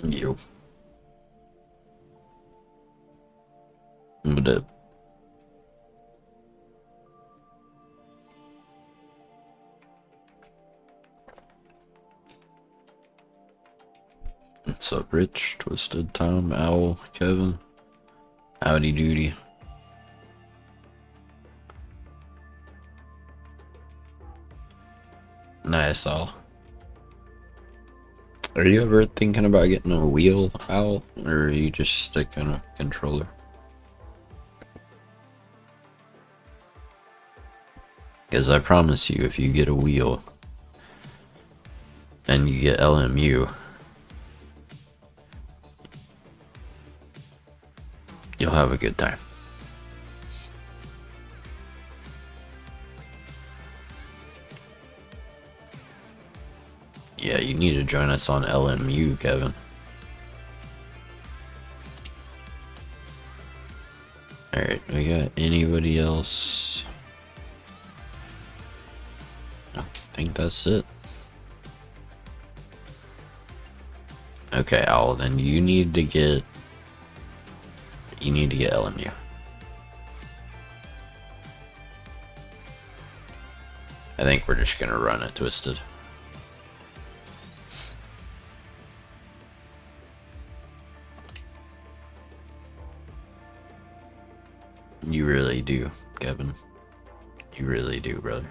You. What up? What's up, Rich? Twisted Tom, Owl, Kevin? Howdy doody. Nice, Owl. Are you ever thinking about getting a wheel, Owl? Or are you just sticking a controller? Because I promise you, if you get a wheel and you get LMU, you'll have a good time. Yeah, you need to join us on LMU, Kevin. Alright, we got anybody else? I think that's it. Okay, Owl, then you need to get LMU. I think we're just gonna run it, Twisted. You really do, Kevin. You really do, brother.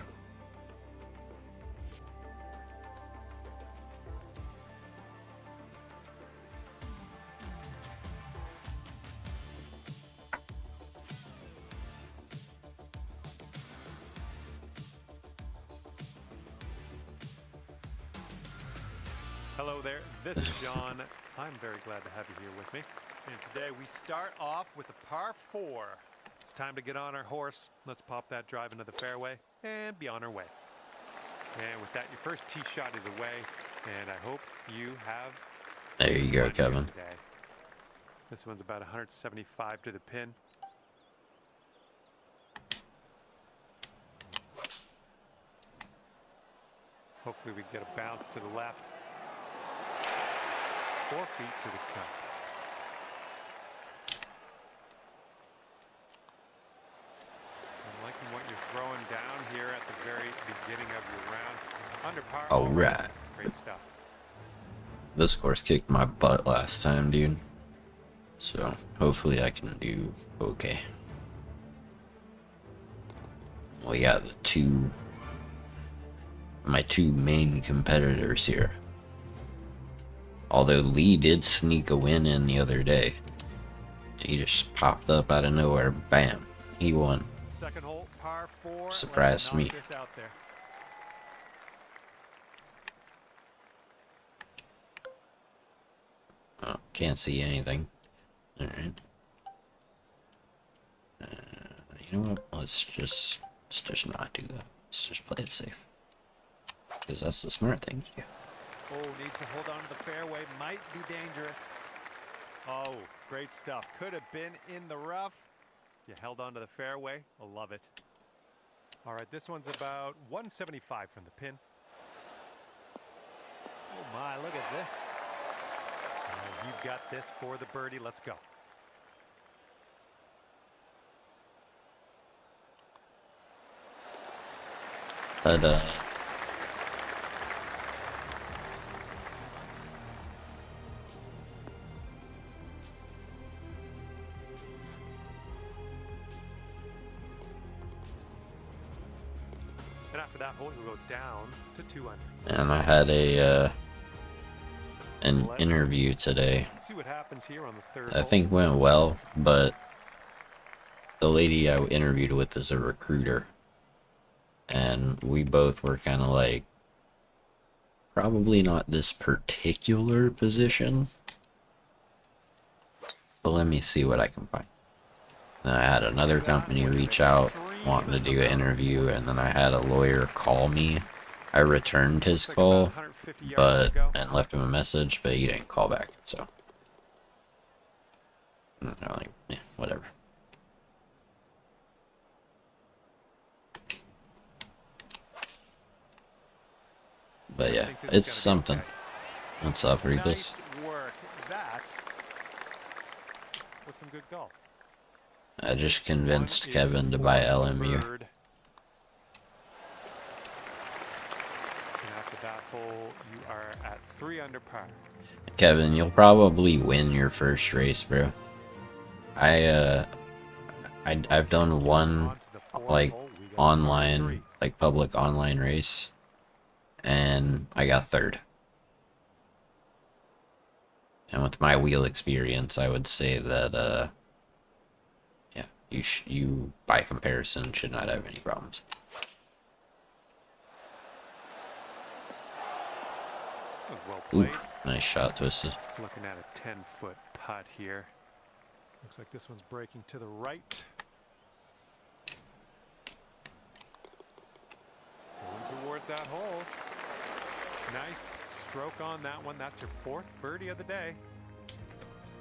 Hello there, this is John. I'm very glad to have you here with me. And today we start off with a par 4. It's time to get on our horse. Let's pop that drive into the fairway and be on our way. And with that, your first tee shot is away, and I hope you have... There you go, Kevin. Today. This one's about 175 to the pin. Hopefully we get a bounce to the left. 4 feet to the cup. I'm liking what you're throwing down here at the very beginning of your round. Under par. Alright. Great stuff. This course kicked my butt last time, dude. So, hopefully I can do okay. We got my two main competitors here. Although Lee did sneak a win in the other day. He just popped up out of nowhere. Bam. He won. Second hole, par 4. Surprised me. This out there. Oh, can't see anything. Alright. You know what? Let's just not do that. Let's just play it safe. Because that's the smart thing to do. Oh, needs to hold on to the fairway. Might be dangerous. Oh, great stuff. Could have been in the rough. You held on to the fairway. I love it. All right, this one's about 175 from the pin. Oh my, look at this. You've got this for the birdie. Let's go. But, And after that hole, you'll go down to 2 under. and I had an interview today. See what happens here on the third I hole. think went well, but the lady I interviewed with is a recruiter. And we both were kind of like, probably not this particular position. But let me see what I can find. Then I had another company reach out, wanting to do an interview, and then I had a lawyer call me. I returned his call, and left him a message, but he didn't call back, so. Like, yeah, whatever. But yeah, it's something. What's up, Regis? Nice work. some good golf. I just This one convinced is Kevin to for buy the LMU. bird. And after that hole, you are at 3 under par. Kevin, you'll probably win your first race, bro. I've done one On to the fourth like hole. We got par online, 3. like public online race, and I got third. And with my wheel experience, I would say that yeah, you by comparison should not have any problems. That was well Ooh, played. nice shot, Twisted. Looking at a 10-foot putt here. Looks like this one's breaking to the right. Going towards that hole. Nice stroke on that one. That's your 4th birdie of the day.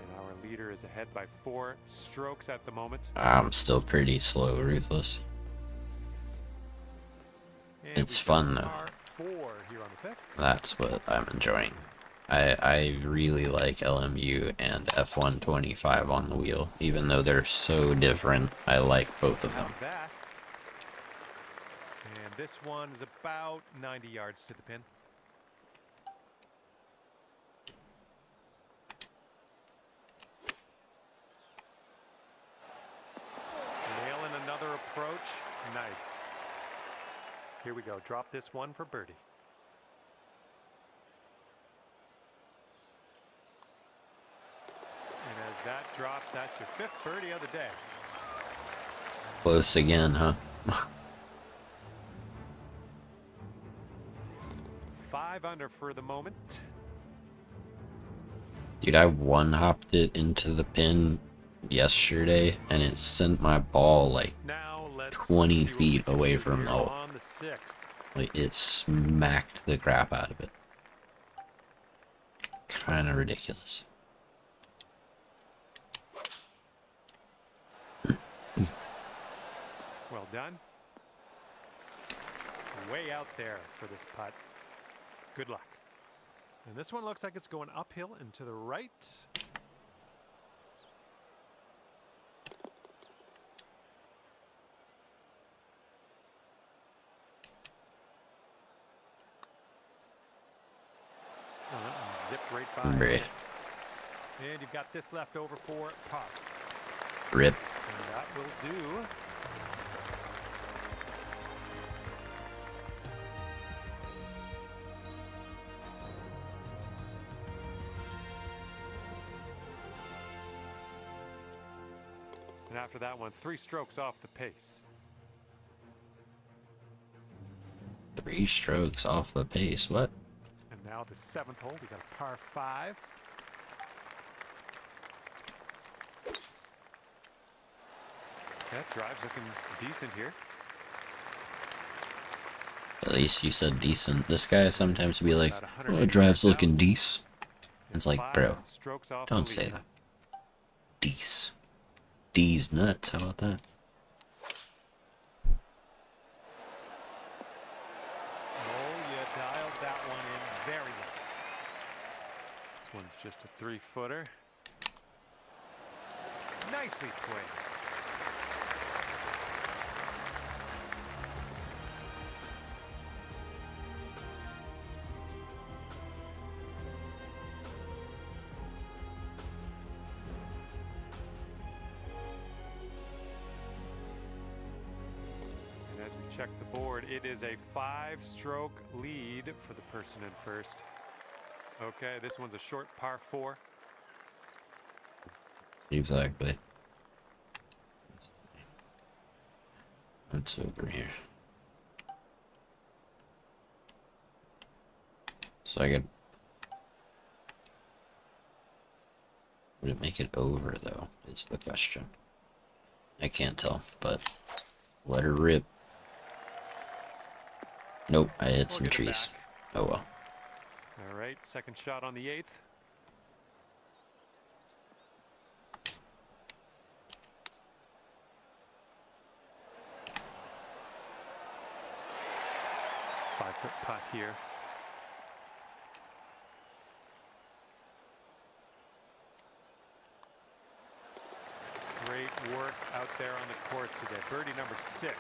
And our leader is ahead by 4 strokes at the moment. I'm still pretty slow, Ruthless. And It's we've got fun, though. par 4 here on the 5th. That's what I'm enjoying. I really like LMU and F125 on the wheel, even though they're so different. I like both of them. That. And this one is about 90 yards to the pin. Nailing another approach. Nice. Here we go. Drop this one for birdie. And as that drops, that's your 5th birdie of the day. Close again, huh? 5 under for the moment. Dude, I one-hopped it into the pin yesterday, and it sent my ball like Now let's 20 see what we feet can away do from here the hole. on the 6th. Like, it smacked the crap out of it. Kind of ridiculous. Well done. Way out there for this putt. Good luck. And this one looks like it's going uphill and to the right. Oh, that one zipped right by. Bruh. And you've got this left over for par. Rip. And that will do. And after that one, 3 strokes off the pace. 3 strokes off the pace. What? And now the 7th hole, we got a par 5. That drive's looking decent here. At least you said decent. This guy sometimes be like, About oh, 180 drive's yards looking out. decent. It's like, 5 bro, strokes off don't the say lead. that. D's. D's nuts. How about that? Oh, you dialed that one in very nice. This one's just a 3-footer. Nicely played. And as we check the board, it is a 5-stroke lead for the person in first. Okay, this one's a short par 4. Exactly. What's over here? So I could... Would it make it over, though, is the question. I can't tell, but let her rip. Nope, I hit some We'll get it trees. back. Oh well. All right, second shot on the 8th. Five-foot putt here. Great work out there on the course today. Birdie number 6.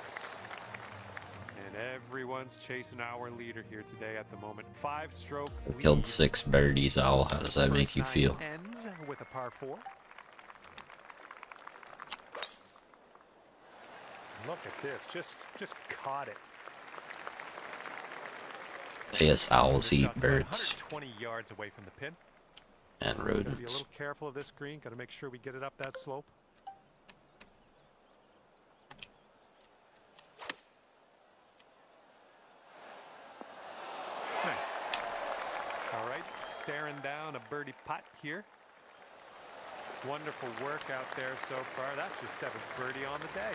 And everyone's chasing our leader here today at the moment. 5-stroke lead. Killed 6 birdies, Owl. How does that make you First feel? 9 ends with a par 4. Look at this. Just caught it. Yes, owls This eat shot's about birds 120 yards away from the pin. and Gotta be a rodents. little careful of this green. Got to make sure we get it up that slope. Nice. All right, staring down a birdie putt here. Wonderful work out there so far. That's your 7th birdie on the day.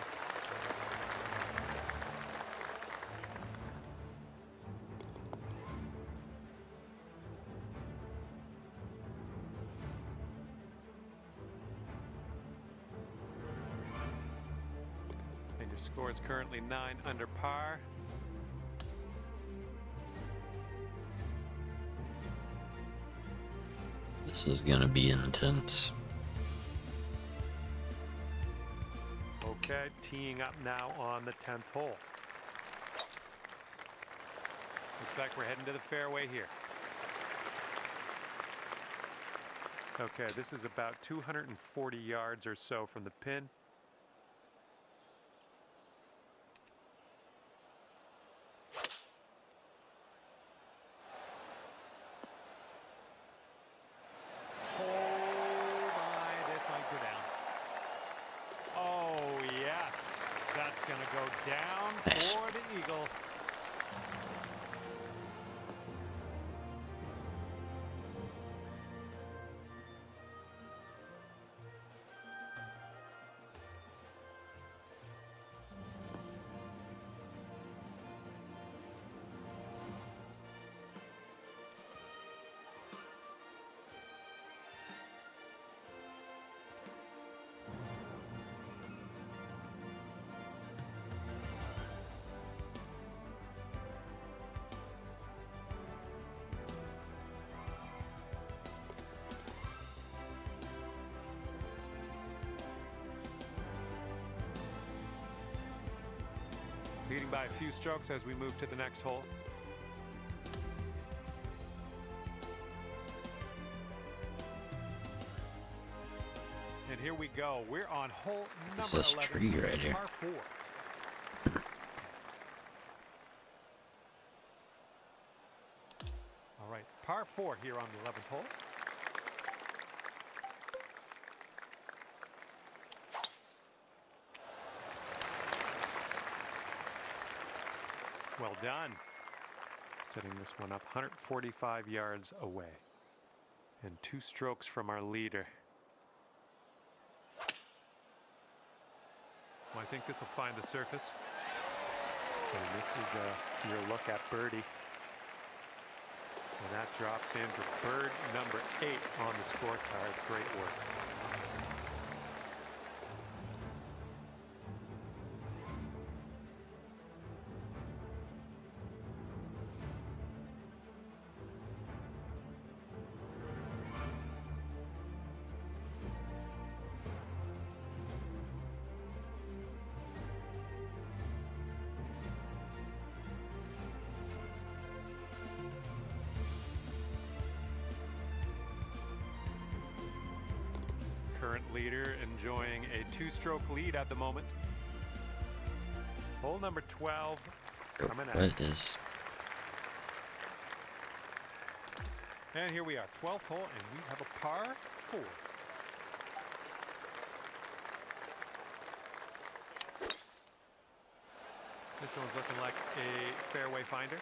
And your score is currently 9 under par. This is gonna be intense. Okay, teeing up now on the 10th hole. Looks like we're heading to the fairway here. Okay, this is about 240 yards or so from the pin. Oh my, this might go down. Oh yes, that's gonna go down Nice. for the eagle. Leading by a few strokes as we move to the next hole. And here we go. We're on hole number It's this 11. tree right here. Par 4. All right, par 4 here on the 11th hole. Well done. Setting this one up 145 yards away. And 2 strokes from our leader. Well, I think this will find the surface. And this is your look at birdie. And that drops in for bird number 8 on the scorecard. Great work. Current leader enjoying a 2-stroke lead at the moment. Hole number 12 coming out. What is... And here we are, 12th hole, and we have a par 4. This one's looking like a fairway finder.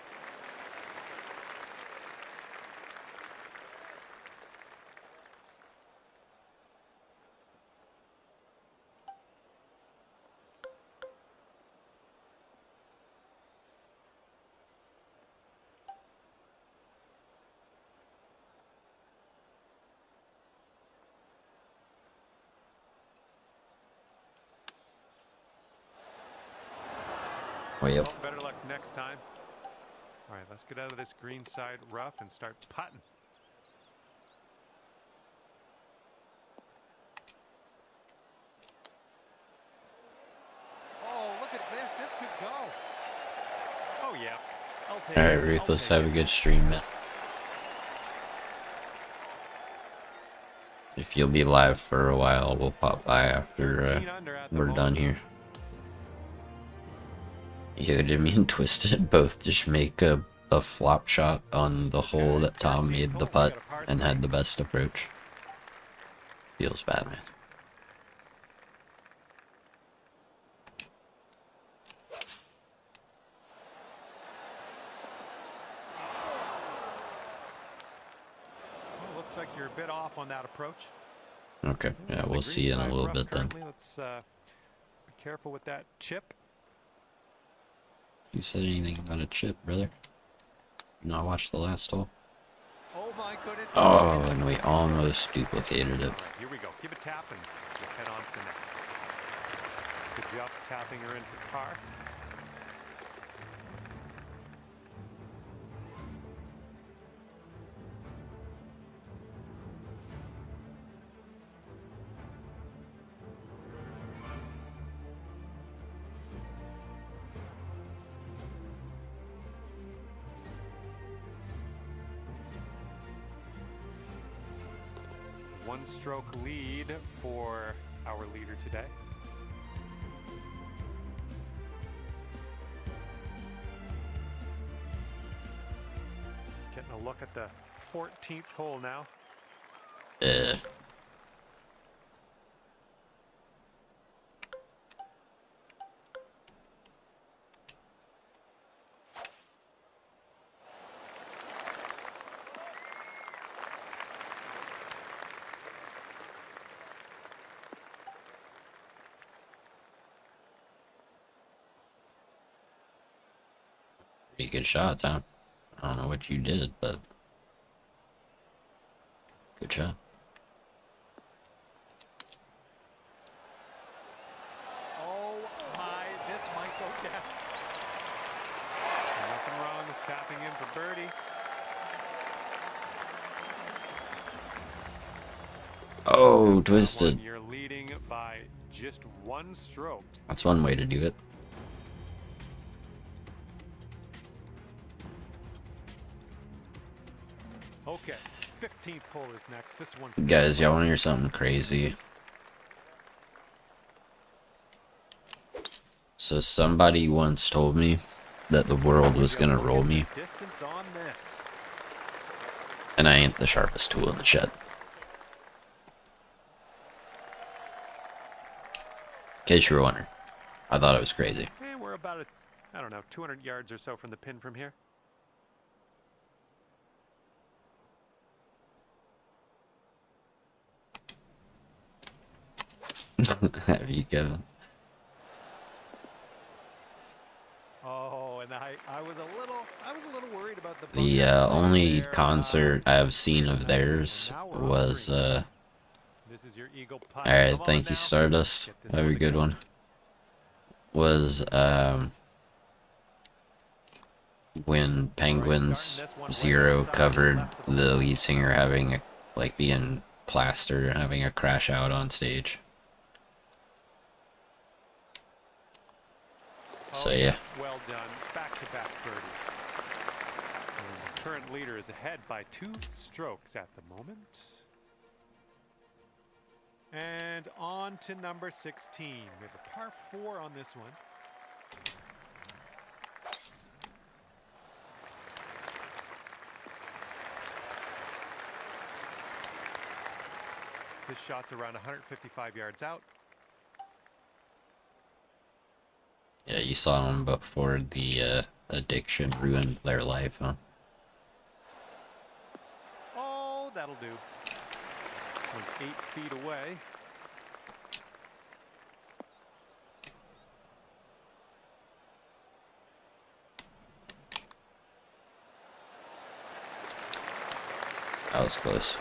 Oh, yep. Well, better luck next time. All right, let's get out of this green side rough and start putting. Alright, Ruthless, have a good stream, man. If you'll be live for a while, we'll pop by after we're done here. Yoda, me and Twisted both just make a flop shot on the hole that Tom made the putt and had the best approach. Feels bad, man. Well, looks like you're a bit off on that approach. Okay, yeah, we'll see you in a little bit then. Let's be careful with that chip. You said anything about a chip, brother? You not watch the last hole? Oh my goodness. Oh, and we almost duplicated it. Right, here we go. Give a tap and we'll head on to the next. Good job tapping her in for par. One stroke lead for our leader today. Getting a look at the 14th hole now. Pretty good shot, Tom. I don't know what you did, but good shot. Oh my, this might go down. Nothing wrong with tapping in for birdie. Oh, Twisted. You're leading by just one stroke. That's one way to do it. Okay, 15th hole is next. This one's Guys, y'all want to hear something crazy? So somebody once told me that the world was gonna roll me, distance on this. and I ain't the sharpest tool in the shed. In case you were wondering, I thought it was crazy. And we're about, I don't know, 200 yards or so from the pin from here. There you go. Oh, and I was a little worried about the The only concert I've seen of theirs was This is your eagle putt. alright, Come on thank you, now. Stardust. Get this Have one a to good go. one. Was when Penguins Zero covered the lead singer having a, like being plastered, having a crash out on stage. So yeah. Well done. Back-to-back birdies. And the current leader is ahead by 2 strokes at the moment. And on to number 16. We have a par 4 on this one. This shot's around 155 yards out. Yeah, you saw them before the addiction ruined their life, huh? Oh, that'll do. This one's 8 feet away. That was close.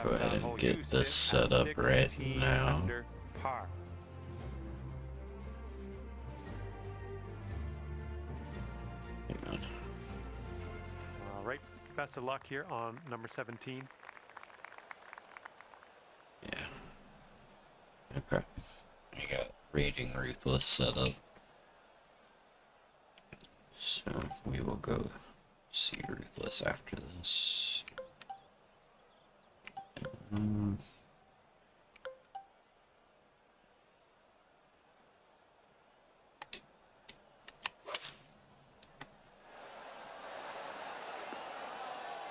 Go ahead and get this set up right now. Under par. Hang on. Best of luck here on number 17. Yeah. Okay. I got Raiding Ruthless set up. So we will go see Ruthless after this.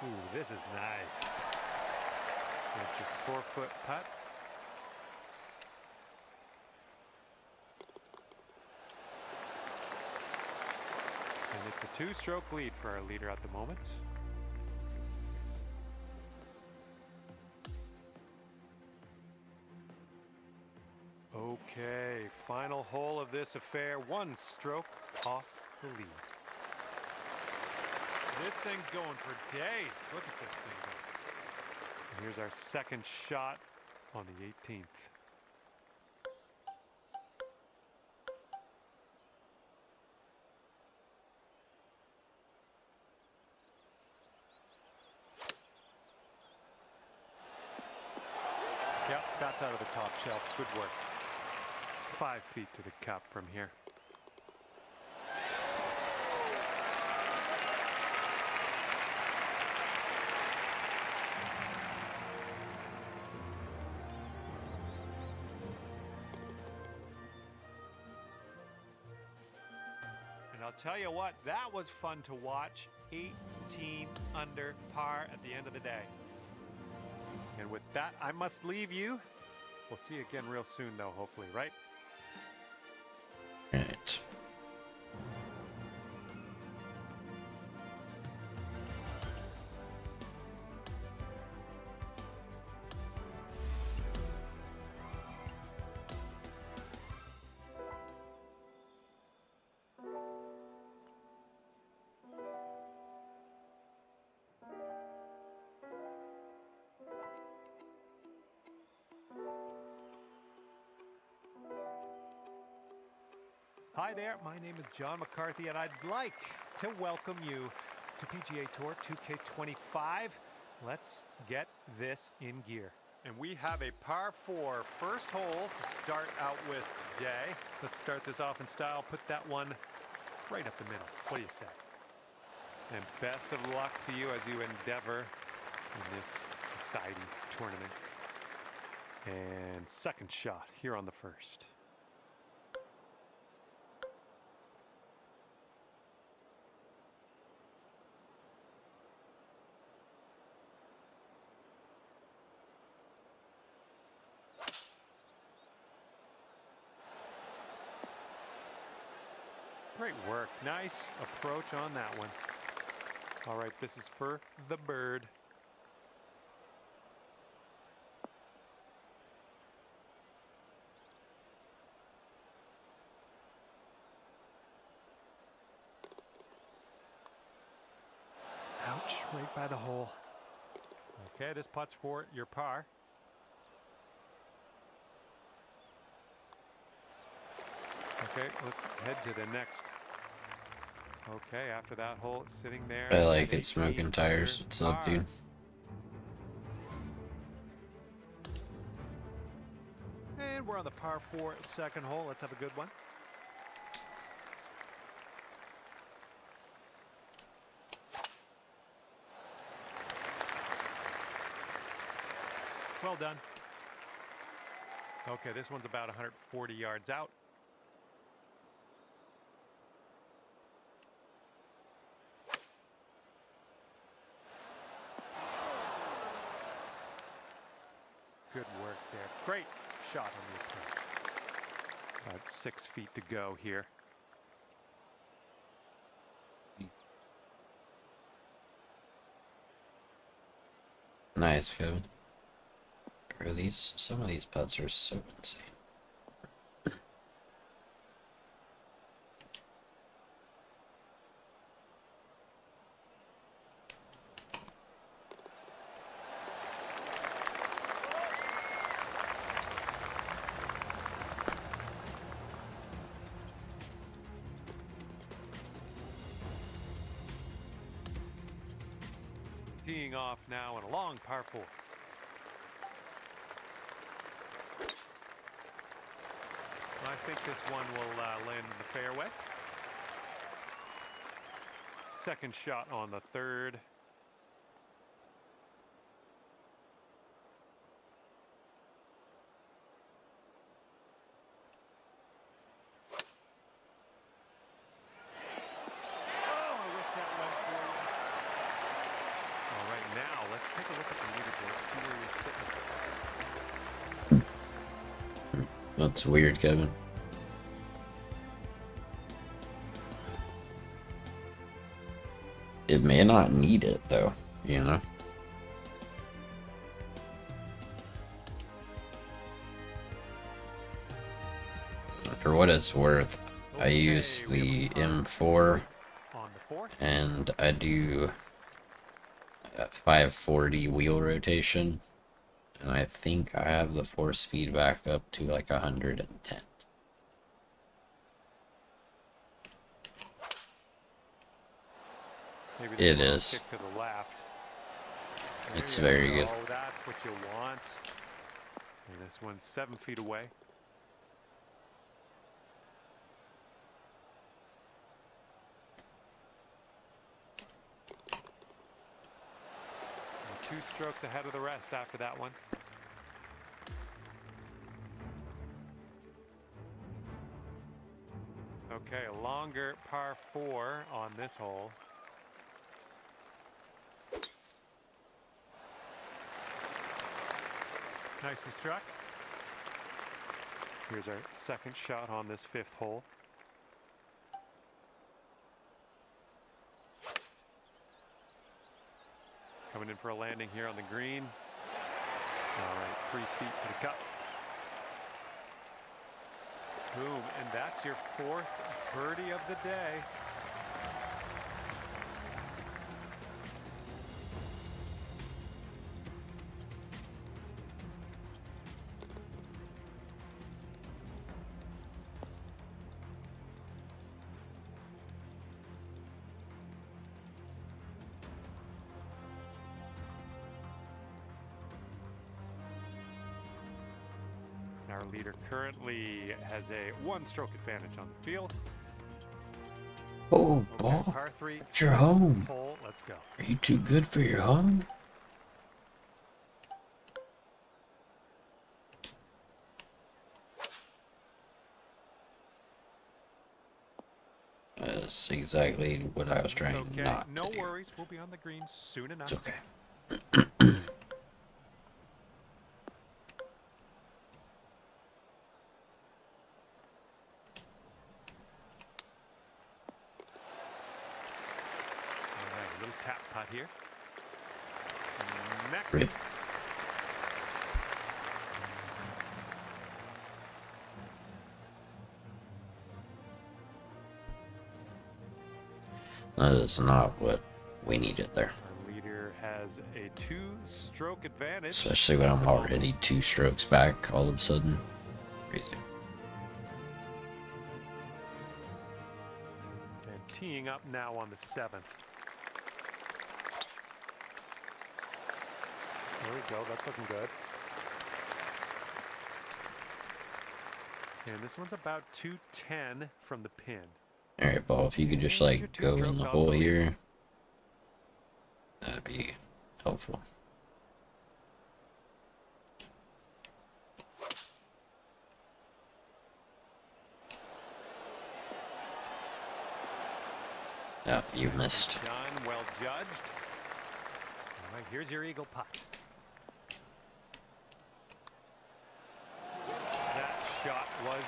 Ooh, this is nice. So it's just a 4-foot putt. And it's a 2-stroke lead for our leader at the moment. Okay, final hole of this affair. 1 stroke off the lead. This thing's going for days. Look at this thing go. And here's our second shot on the 18th. Yep, that's out of the top shelf. Good work. 5 feet to the cup from here. And I'll tell you what, that was fun to watch. 18 under par at the end of the day. And with that, I must leave you. We'll see you again real soon, though, hopefully, right? Right. Hi there, my name is John McCarthy, and I'd like to welcome you to PGA Tour 2K25. Let's get this in gear. And we have a par 4 first hole to start out with today. Let's start this off in style. Put that one right up the middle. What do you say? And best of luck to you as you endeavor in this society tournament. And second shot here on the first. Great work. Nice approach on that one. All right, this is for the bird. Ouch, right by the hole. Okay, this putt's for your par. Okay, let's head to the next. Okay, after that hole, it's sitting there. I like it, smoking tires. What's up, dude? And we're on the par 4 second hole. Let's have a good one. Well done. Okay, this one's about 140 yards out. Good work there. Great shot on the attempt. About 6 feet to go here. Nice, Kevin. Bro, some of these putts are so insane. teeing off now in a long par 4. I think this one will land in the fairway. Second shot on the third. Let's take a look at the leaderboard, see where you're sitting. That's weird, Kevin. It may not need it, though, you know? For what it's worth, I use the M4, and I do a 540 wheel rotation, and I think I have the force feedback up to like 110. It is. Kick to the left. It's very good. Oh, that's what you want. And this one's 7 feet away. And 2 strokes ahead of the rest after that one. Okay, a longer par 4 on this hole. Nicely struck. Here's our second shot on this 5th hole. Coming in for a landing here on the green. All right, 3 feet to the cup. Boom, and that's your 4th birdie of the day. Our leader currently has a 1-stroke advantage on the field. Oh, Okay, ball. par 3, It's your 6th home. hole. Let's go. Are you too good for your home? That's exactly what I was trying Okay, not no to do. worries. We'll be on the green soon enough. It's okay. All right, a little tap putt here. Next. Rip. That is not what we needed there. Our leader has a 2-stroke advantage. Especially when I'm already 2 strokes back all of a sudden. Crazy. And teeing up now on the 7th. There we go. That's looking good. And this one's about 210 from the pin. Alright, ball, if you could just like go in the hole here, that'd be helpful. Yeah, you missed. Done, well judged. All right, here's your eagle putt. That shot was marvelous.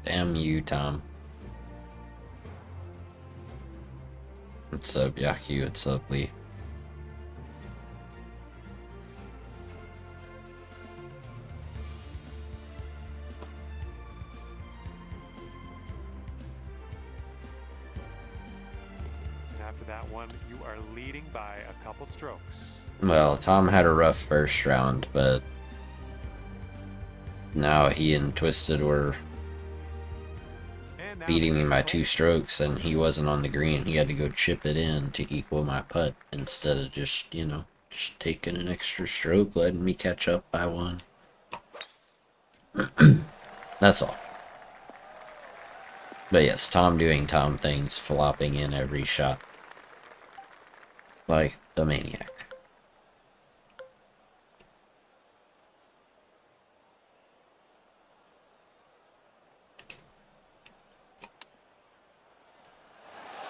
Damn you, Tom. What's up, Yaki? What's up, Lee? And after that one, you are leading by a Couple strokes. Well, Tom had a rough first round, but now he and Twisted were And now beating me the by tenth 2 hole. strokes, and he wasn't on the green. He had to go chip it in to equal my putt instead of just, you know, just taking an extra stroke, letting me catch up by 1. That's all. But yes, Tom doing Tom things, flopping in every shot like a maniac.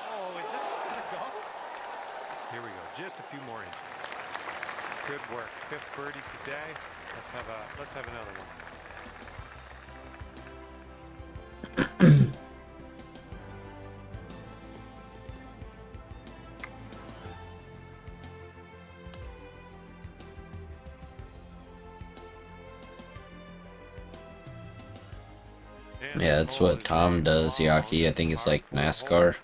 Oh, is this gonna go? Here we go. Just a few more inches. Good work. 5th birdie today. Let's have another one. And Yeah, this that's hole what is Tom a does, long Yaki. I think it's par like 4 hole. NASCAR.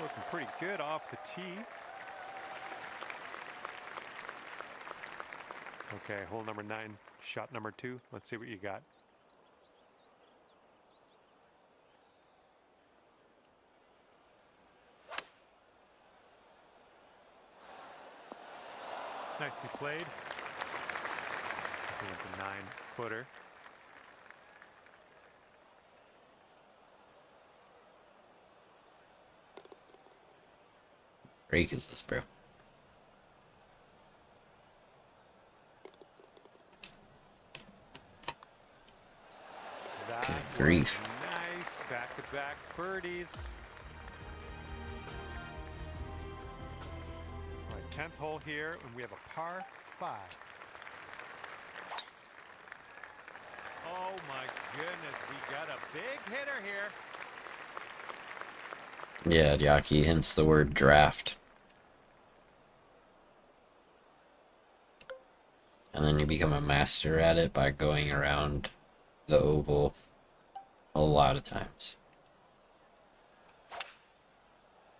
Looking pretty good off the tee. Okay, hole number 9, shot number 2. Let's see what you got. Nicely played. This one's a 9-footer. Break is this, bro? That Good was grief. nice. Back-to-back birdies. All right, 10th hole here, and we have a par 5. Oh my goodness, we got a big hitter here. Yeah, Yaki, hence the word draft. And then you become a master at it by going around the oval a lot of times.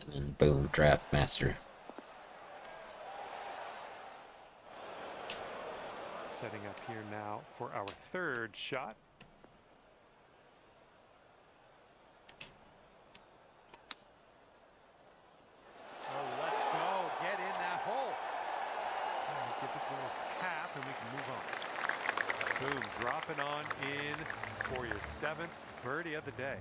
And then boom, draft master. Setting up here now for our 3rd shot. Oh, let's go. Get in that hole. Give this a little tap and we can move on. Boom, dropping on in for your 7th birdie of the day.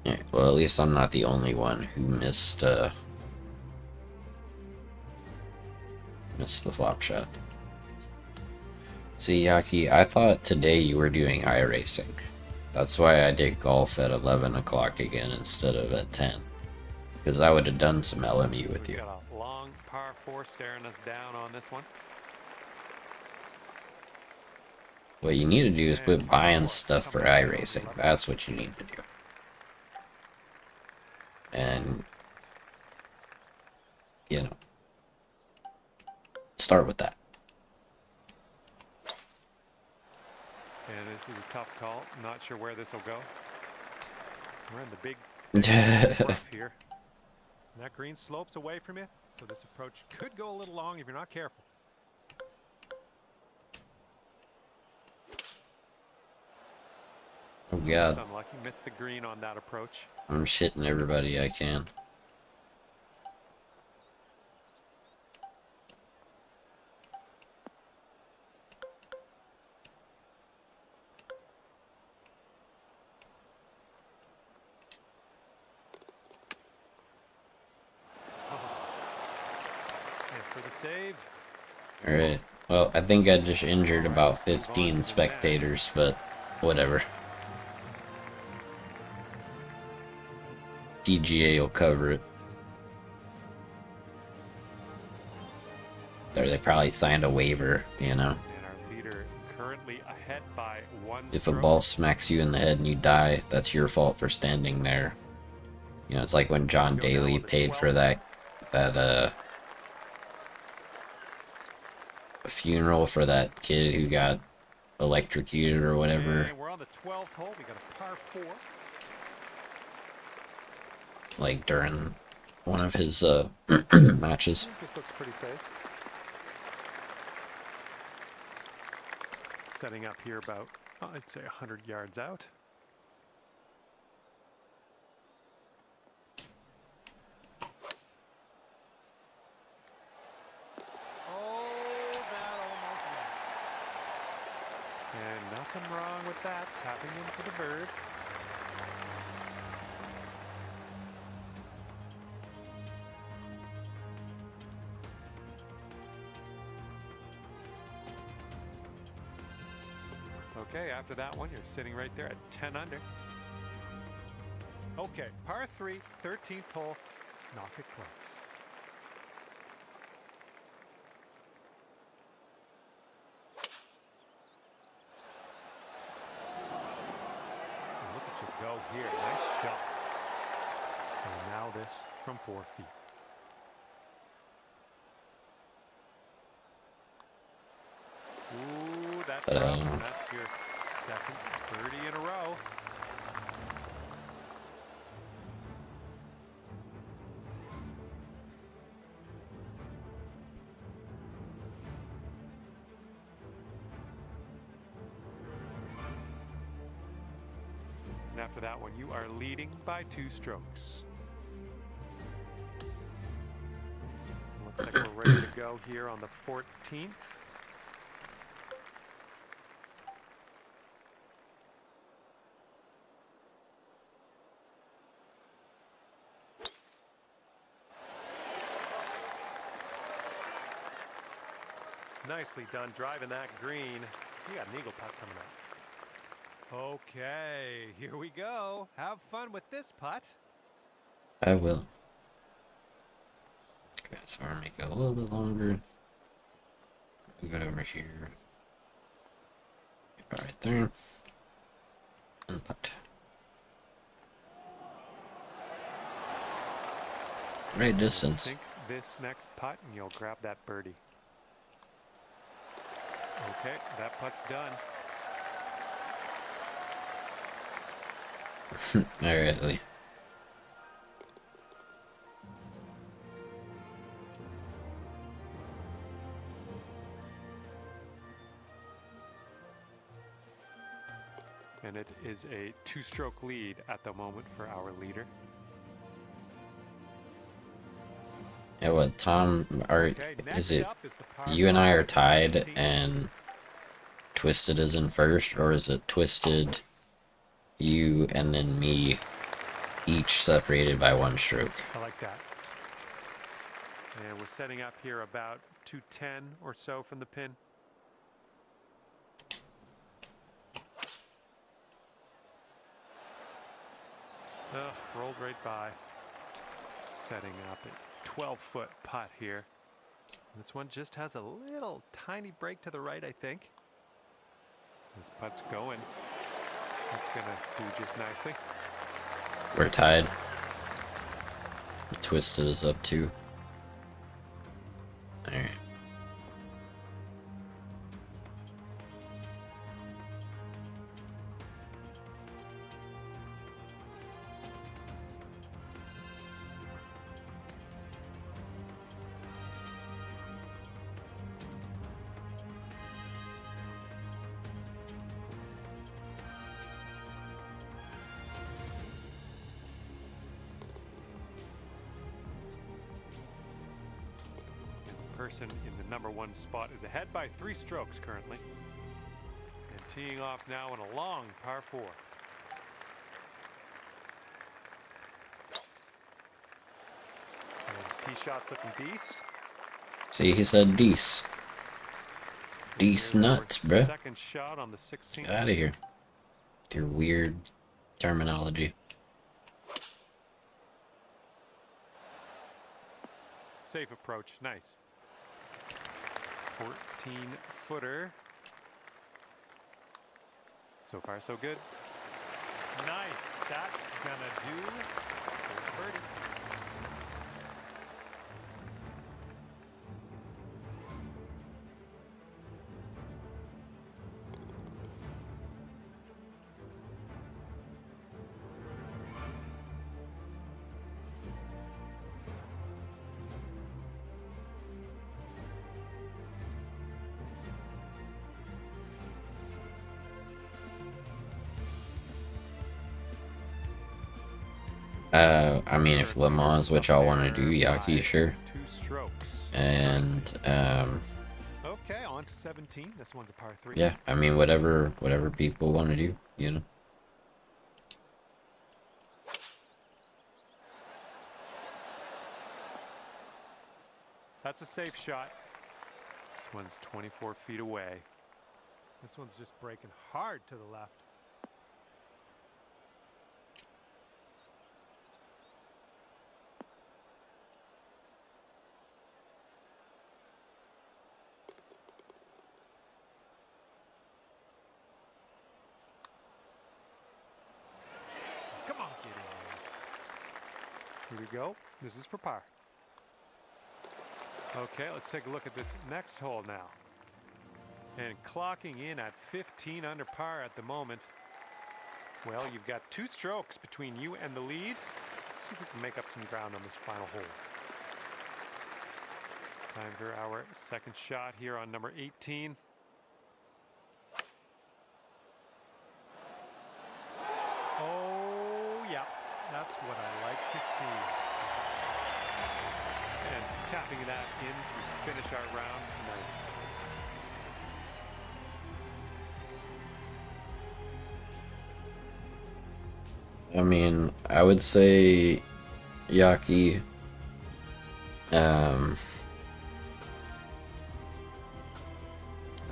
Yeah, well, at least I'm not the only one who missed the flop shot. See, Yaki, I thought today you were doing iRacing. That's why I did golf at 11 o'clock again instead of at 10. Because I would have done some LMU with We've you. got a long par 4 staring us down on this one. What you need to do is And quit par buying 4 stuff for coming up on iRacing. 11. That's what you need to do. And, you know, start with that. And this is a tough call. Not sure where this will go. We're in the big thick rough here. And that green slopes away from you, so this approach could go a little long if you're not careful. Oh That's god, unlucky. Missed the green on that approach. I'm just hitting everybody I can. And for the save. Alright, well, I think I just injured about 15 spectators, but whatever. PGA will cover it. Or they probably signed a waiver, you know. And our leader currently ahead by 1 If a stroke. ball smacks you in the head and you die, that's your fault for standing there. You know, it's like when John Go now Daly on the paid for 12th. that funeral for that kid who got electrocuted or whatever, And we're on the 12th hole. We got a par 4. like during one of his matches. I think this looks pretty safe. Setting up here about, I'd say 100 yards out. Oh, that almost missed. And nothing wrong with that. Tapping in for the bird. Okay, after that one, you're sitting right there at 10 under. Okay, par 3, 13th hole. Knock it close. Look at you go here. Nice shot. And now this from 4 feet. Ooh, that drops, and that's your second birdie in a row. And after that one, you are leading by 2 strokes. Looks like we're ready to go here on the 14th. Nicely done driving that green. You got an eagle putt coming up. Okay, here we go. Have fun with this putt. I will. Okay, so I'll make it a little bit longer. Move it over here. Right there. And putt. Right distance. Sink this next putt and you'll grab that birdie. Okay, that putt's done. Alright, Lee. And it is a 2-stroke lead at the moment for our leader. Yeah, what, Tom, Okay, is next it up is the par you and I are 5 on the tied 15th. and Twisted is in first, or is it Twisted, you, and then me, each separated by 1 stroke? I like that. And we're setting up here about 210 or so from the pin. Ugh, rolled right by. Setting up a 12-foot putt here. This one just has a little tiny break to the right, I think. This putt's going. That's gonna do just nicely. We're tied. Twisted is up 2. Alright. Person in the #1 spot is ahead by 3 strokes currently. And teeing off now on a long par 4. And tee shots looking decent. See, he said Deece. Deece nuts, bruh. Second shot on the 16th. Get out of here. With your weird terminology. Safe approach, nice. 14-footer. So far, so good. Nice. That's gonna do Birdie. I mean, if Le Mans is what y'all want to do, Yaki, sure. 2 strokes. And, Okay, on to 17. This one's a par 3. yeah, I mean, whatever people want to do, you know. That's a safe shot. This one's 24 feet away. This one's just breaking hard to the left. Come on, get in there. Here we go. This is for par. Okay, let's take a look at this next hole now. And clocking in at 15 under par at the moment. Well, you've got 2 strokes between you and the lead. Let's see if we can make up some ground on this final hole. Time for our second shot here on number 18. Oh, yeah, that's what I like to see. And tapping that in to finish our round. Nice. I mean, I would say Yaki, I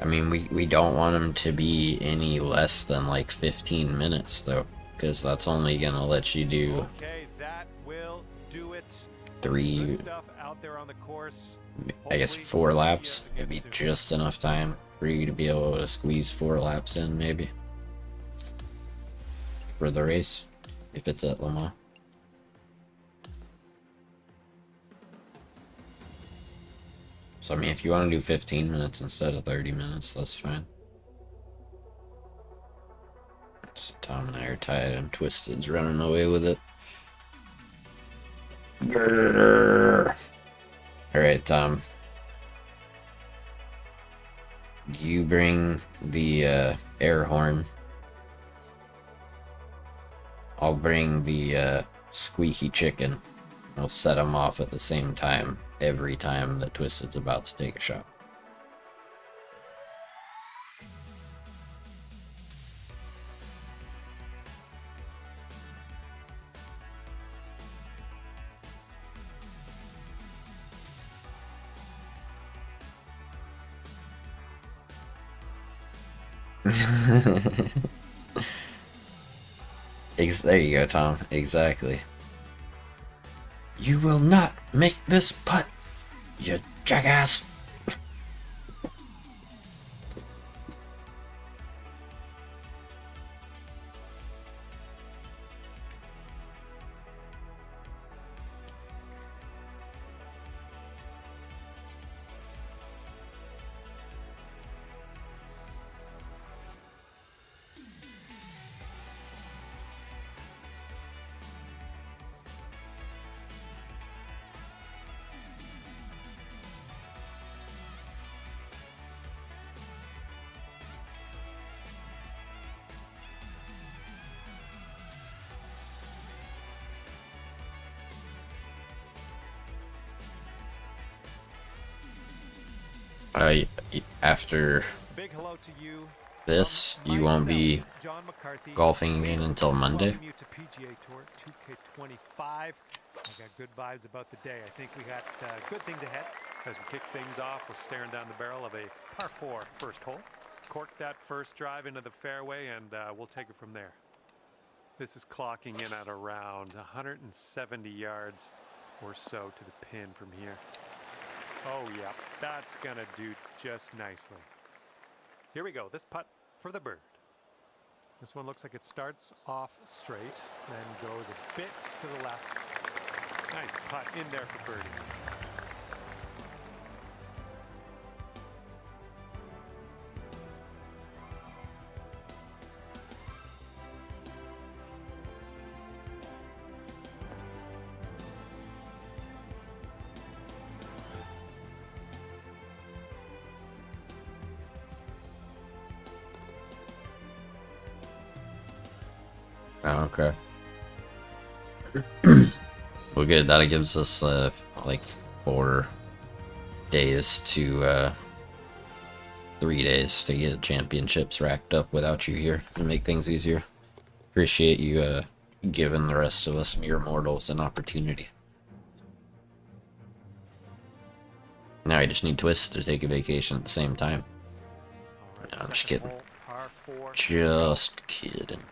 mean, we don't want him to be any less than like 15 minutes though, because that's only gonna let you do Okay, that will do it. 3, Good stuff out there on the course. I guess Hopefully 4 we'll see you laps. again It'd be soon. just enough time for you to be able to squeeze 4 laps in, maybe, for the race, if it's at Le Mans. So I mean, if you want to do 15 minutes instead of 30 minutes, that's fine. So Tom and I are tied, and Twisted's running away with it. Alright, Tom. You bring the air horn. I'll bring the squeaky chicken. We'll set them off at the same time every time that Twisted's about to take a shot. There you go, Tom. Exactly. You will not make this putt, you jackass. After Big hello to you. this, you won't be John McCarthy, golfing again until Monday. welcome you to PGA Tour 2K25. I got good vibes about the day. I think we got good things ahead. As we kick things off, we're staring down the barrel of a par 4 first hole. Cork that first drive into the fairway, and we'll take it from there. This is clocking in at around 170 yards or so to the pin from here. Oh, yeah, that's going to do just nicely. Here we go. This putt for the bird. This one looks like it starts off straight, then goes a bit to the left. Nice putt in there for birdie. Oh, okay. Well, good. That gives us like 4 days to 3 days to get championships racked up without you here and make things easier. Appreciate you giving the rest of us mere mortals an opportunity. Now I just need Twist to take a vacation at the same time. All right, No, I'm just second kidding. hole, par 4. Just kidding.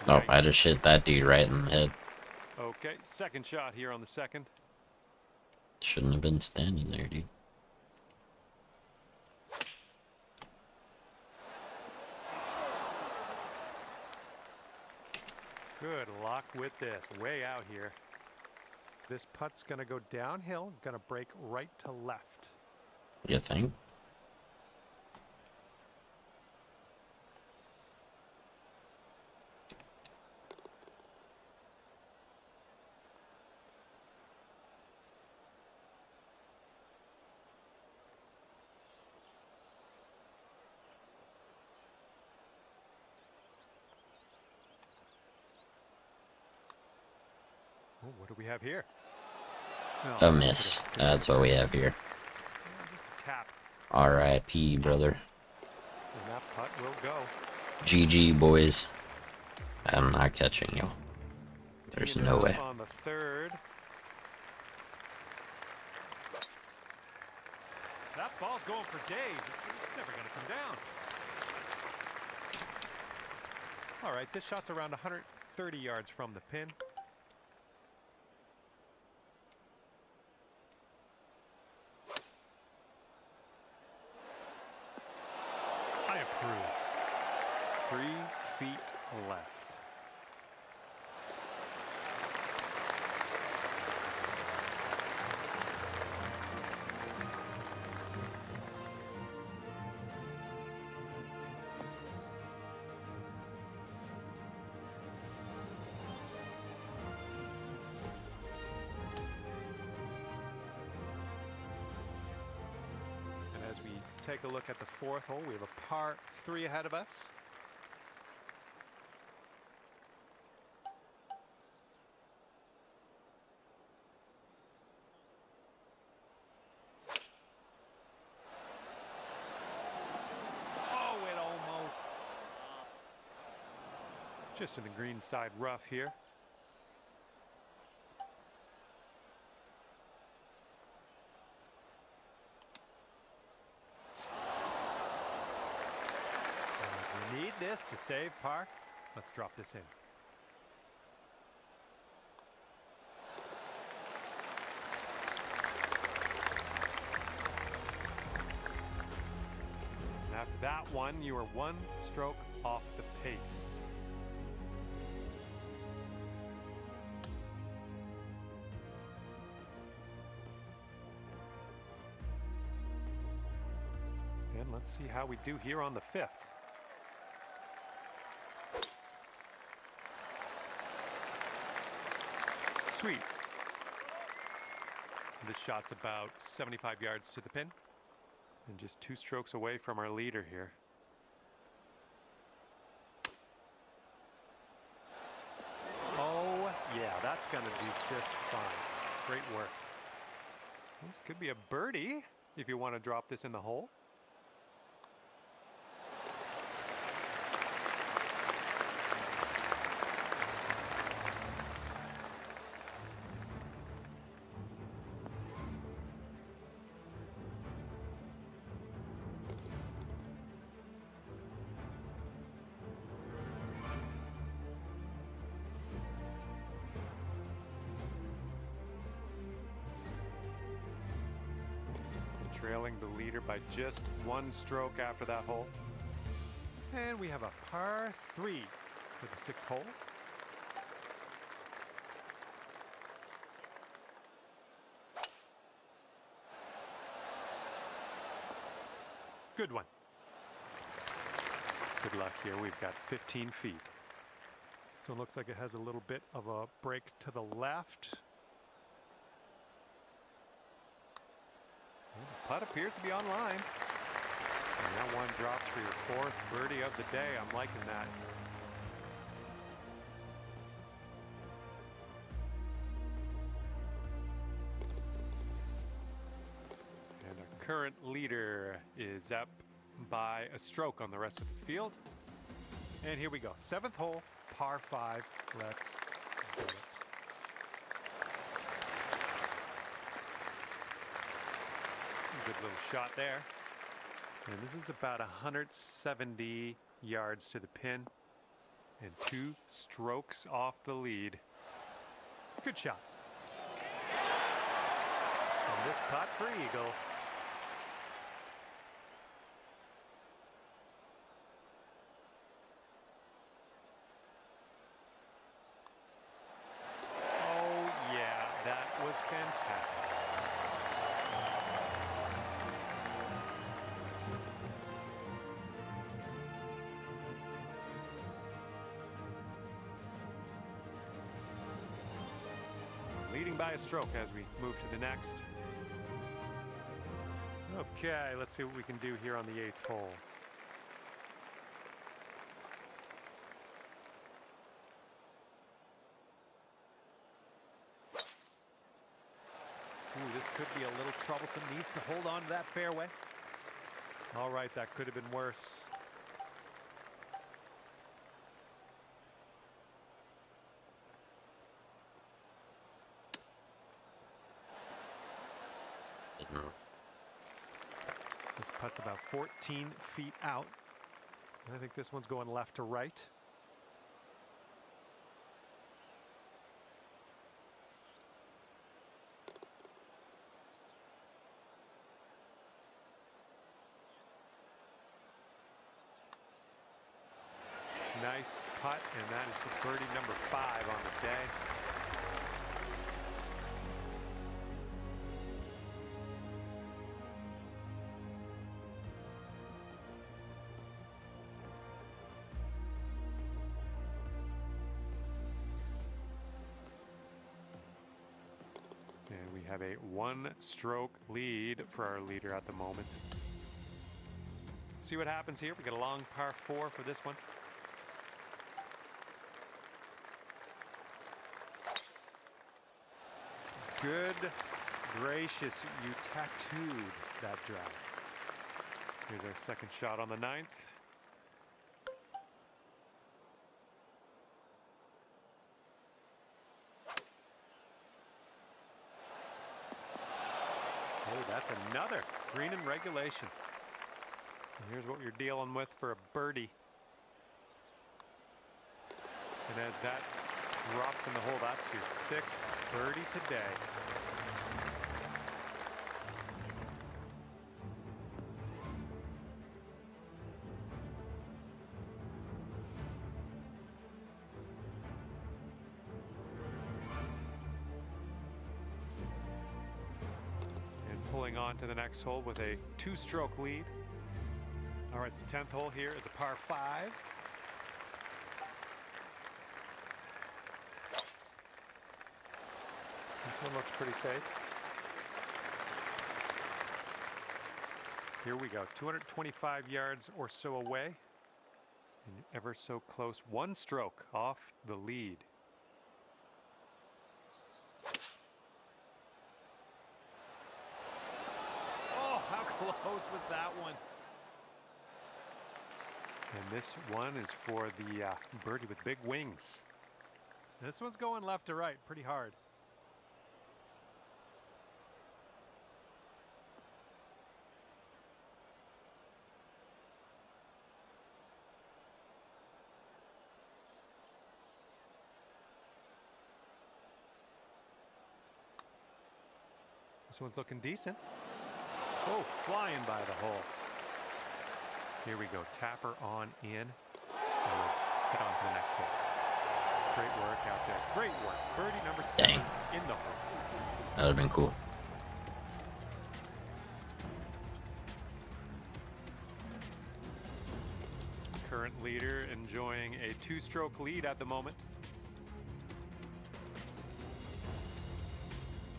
Oh, I just hit that dude right in the head. Okay, second shot here on the second. Shouldn't have been standing there, dude. Good luck with this. Way out here. This putt's going to go downhill, going to break right to left. You think? Oh, what do we have here? A miss. That's what we have here. Just a tap. R.I.P., brother. And that putt will go. GG, boys. I'm not catching you. There's Teeing it no up way. on the third. That ball's going for days. It's never going to come down. All right, this shot's around 130 yards from the pin. I approve. 3 feet left. And as we take a look at the fourth hole, we have a par 3 ahead of us. Oh, it almost popped. Just in the green side rough here. We need this to save par. Let's drop this in. And after that one, you are 1 stroke off the pace. And let's see how we do here on the fifth. Sweet. This shot's about 75 yards to the pin. And just 2 strokes away from our leader here. Oh, yeah, that's going to do just fine. Great work. This could be a birdie if you want to drop this in the hole. trailing the leader by just 1 stroke after that hole. And we have a par 3 for the 6th hole. Good one. Good luck here. We've got 15 feet. So it looks like it has a little bit of a break to the left. Well, the putt appears to be on line. And that one drops for your 4th birdie of the day. I'm liking that. And our current leader is up by a stroke on the rest of the field. And here we go. 7th hole, par 5. Let's do it. Good little shot there. And this is about 170 yards to the pin and 2 strokes off the lead. Good shot. And this putt for eagle. Oh yeah, that was fantastic. Leading by a stroke as we move to the next. Okay, let's see what we can do here on the 8th hole. Ooh, this could be a little troublesome. Needs to hold on to that fairway. All right, that could have been worse. This putt's about 14 feet out. And I think this one's going left to right. Nice putt, and that is for birdie number 5 on the day. And we have a 1-stroke lead for our leader at the moment. Let's see what happens here. We got a long par 4 for this one. Good gracious, you tattooed that drive. Here's our second shot on the 9th. Hey, that's another green in regulation. And here's what you're dealing with for a birdie. And as that drops in the hole, that's your 6th birdie today. And pulling on to the next hole with a 2-stroke lead. All right, the 10th hole here is a par 5. This one looks pretty safe. Here we go, 225 yards or so away. And ever so close, 1 stroke off the lead. Oh, how close was that one? And this one is for the birdie with big wings. This one's going left to right pretty hard. This one's looking decent. Oh, flying by the hole. Here we go. Tapper on in. And we'll head on to the next hole. Great work out there. Great work. Birdie number 7 in the hole. That would have been cool. Current leader enjoying a 2-stroke lead at the moment.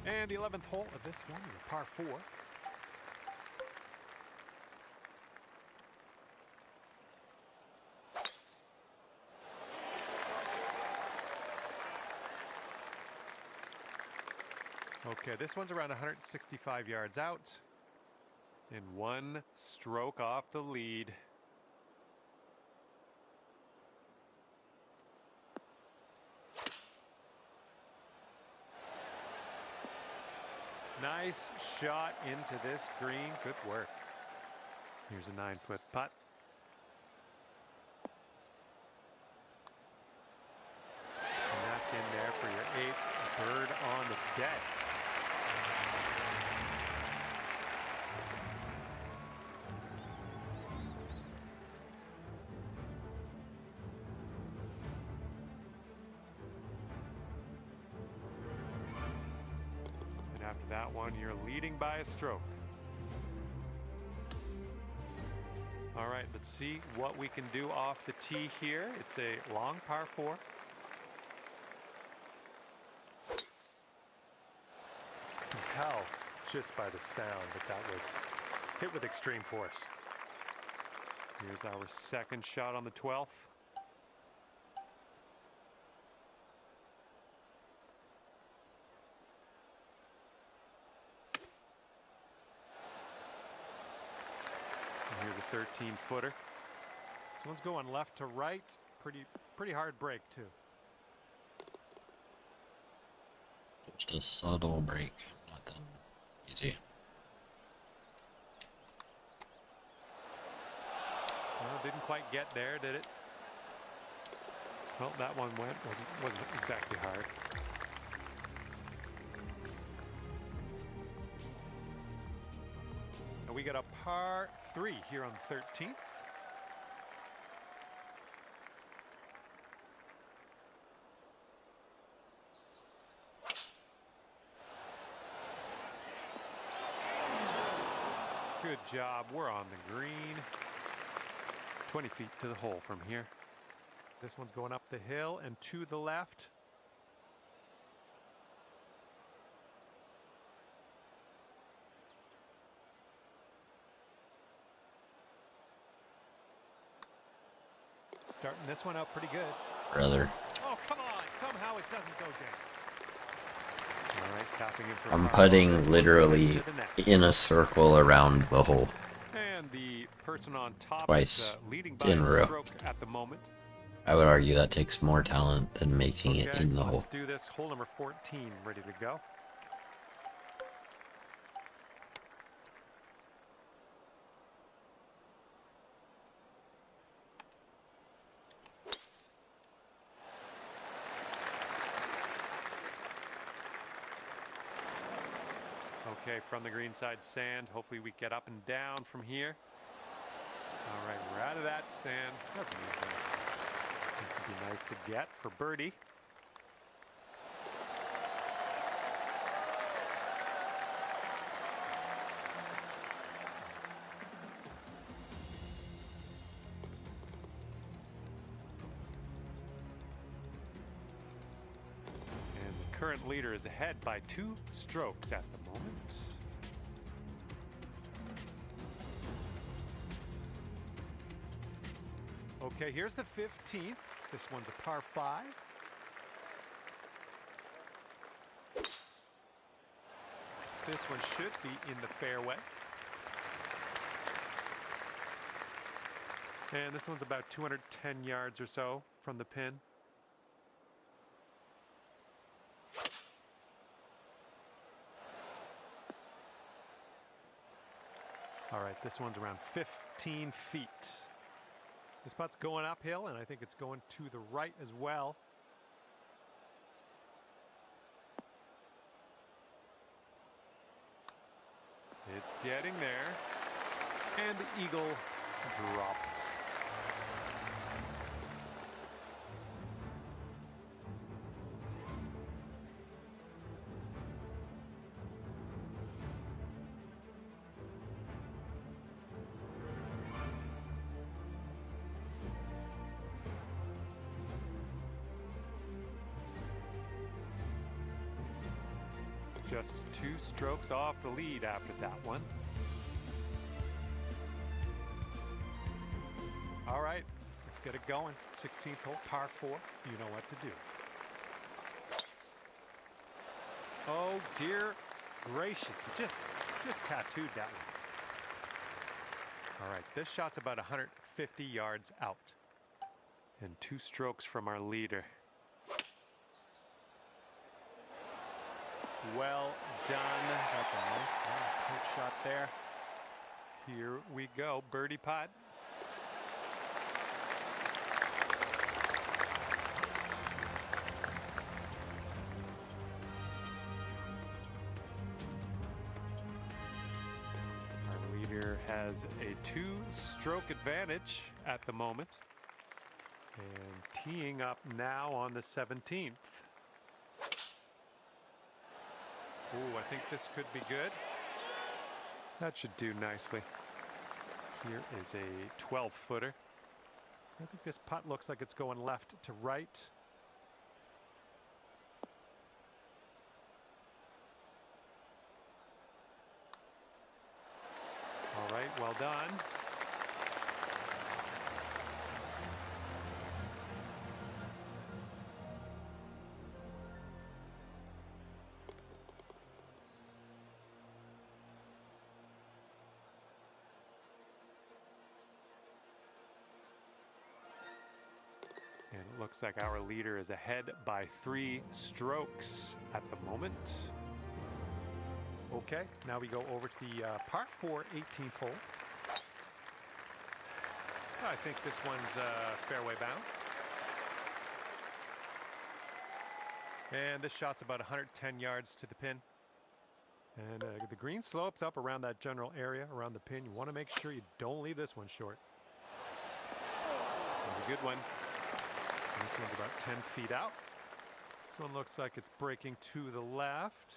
And the 11th hole of this one is a par 4. Okay, this one's around 165 yards out. And 1 stroke off the lead. Nice shot into this green. Good work. Here's a 9-foot putt. And that's in there for your 8th bird on the day. After that one, you're leading by a stroke. All right, let's see what we can do off the tee here. It's a long par 4. You can tell just by the sound that was hit with extreme force. Here's our 2nd shot on the 12th. Here's a 13-footer. This one's going left to right. Pretty hard break too. Just a subtle break, nothing easy. Well, didn't quite get there, did it? Well, that one wasn't exactly hard. And we got a par 3 here on the 13th. Good job. We're on the green. 20 feet to the hole from here. This one's going up the hill and to the left. Starting this one out pretty good. Brother. Oh, come on. Somehow it doesn't go down. All right, tapping in for I'm putting literally in a circle around the hole. And the person on top Twice is leading by in a a row. stroke at the moment. I would argue that takes more talent than making it Okay, in the hole. let's do this. Hole number 14 ready to go. Okay, from the green side sand. Hopefully we get up and down from here. All right, we're out of that sand. Doesn't need that. This would be nice to get for birdie. And the current leader is ahead by 2 strokes at the moment. Okay, here's the 15th. This one's a par 5. This one should be in the fairway. And this one's about 210 yards or so from the pin. All right, this one's around 15 feet. This putt's going uphill, and I think it's going to the right as well. It's getting there. And the eagle drops. Just 2 strokes off the lead after that one. All right, let's get it going. 16th hole, par 4. You know what to do. Oh dear gracious, just tattooed that one. All right, this shot's about 150 yards out. And 2 strokes from our leader. Well done. That's a nice pitch shot there. Here we go. Birdie putt. Our leader has a 2-stroke advantage at the moment. And teeing up now on the 17th. Ooh, I think this could be good. That should do nicely. Here is a 12-footer. I think this putt looks like it's going left to right. All right, well done. And it looks like our leader is ahead by 3 strokes at the moment. Okay, now we go over to the par 4 18th hole. I think this one's fairway bound. And this shot's about 110 yards to the pin. And the green slopes up around that general area, around the pin. You want to make sure you don't leave this one short. It's a good one. This one's about 10 feet out. This one looks like it's breaking to the left.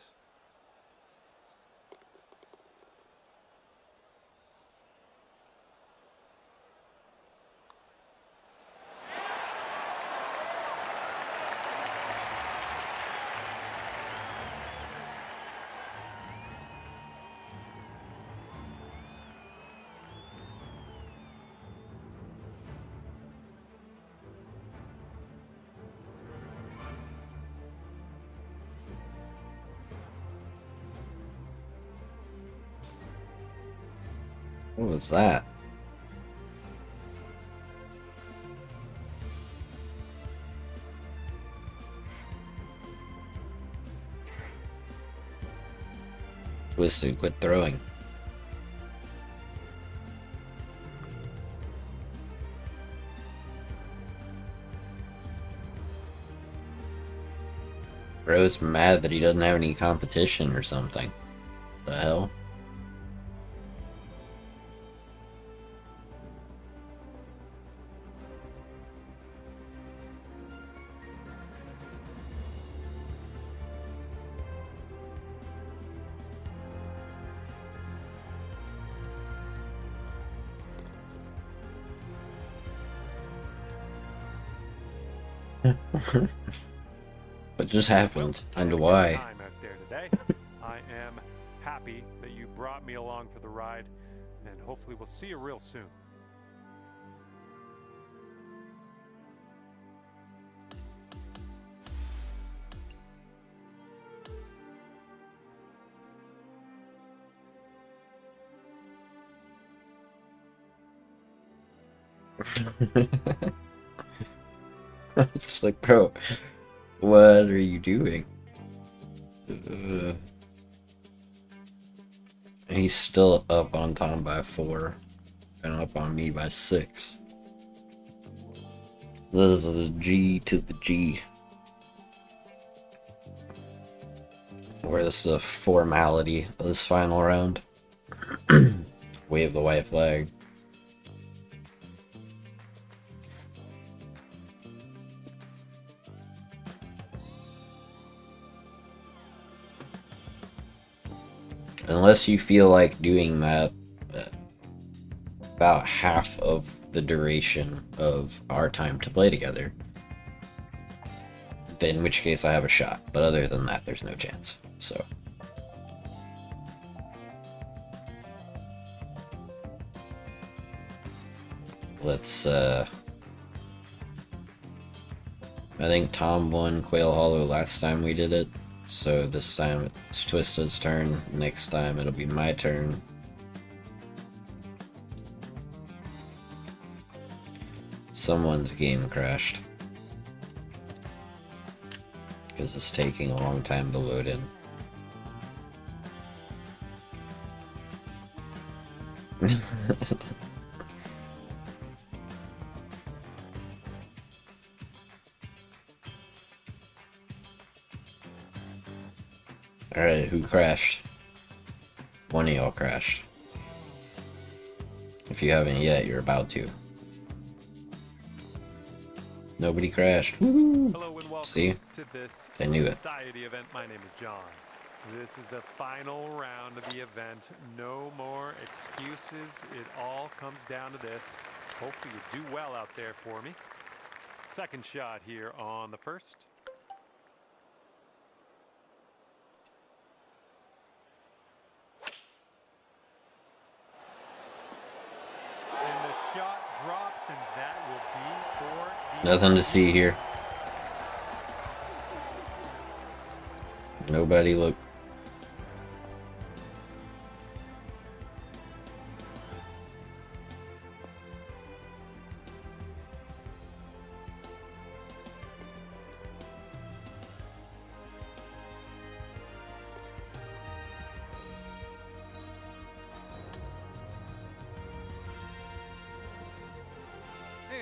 What was that? Twisted, quit throwing. Bro's mad that he doesn't have any competition or something. The hell? What just happened and why? Time out there today. I am happy that you brought me along for the ride, and hopefully we'll see you real soon. It's like, bro, what are you doing? He's still up on Tom by 4 and up on me by 6. This is a G to the G. Where this is a formality of this final round. Wave the white flag. Unless you feel like doing that about half of the duration of our time to play together, in which case I have a shot. But other than that, there's no chance. So. Let's, I think Tom won Quail Hollow last time we did it, so this time it's Twisted's turn, next time it'll be my turn. Someone's game crashed. Because it's taking a long time to load in. Alright, who crashed? One of y'all crashed. If you haven't yet, you're about to. Nobody crashed. Woo! Hello and welcome See? to this I knew it. society event. My name is John. This is the final round of the event. No more excuses. It all comes down to this. Hopefully you do well out there for me. Second shot here on the first. And the shot drops, and that will be for the... Nothing to see here. Nobody look.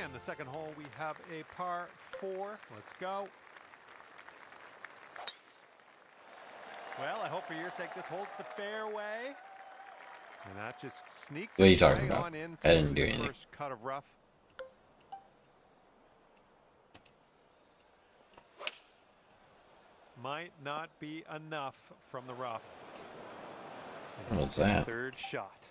And the second hole, we have a par 4. Let's go. Well, I hope for your sake this holds the fairway. And that just sneaks What are you its talking way about? on into I didn't do the anything. first cut of rough. Might not be enough from the rough. And What's the that? Third shot.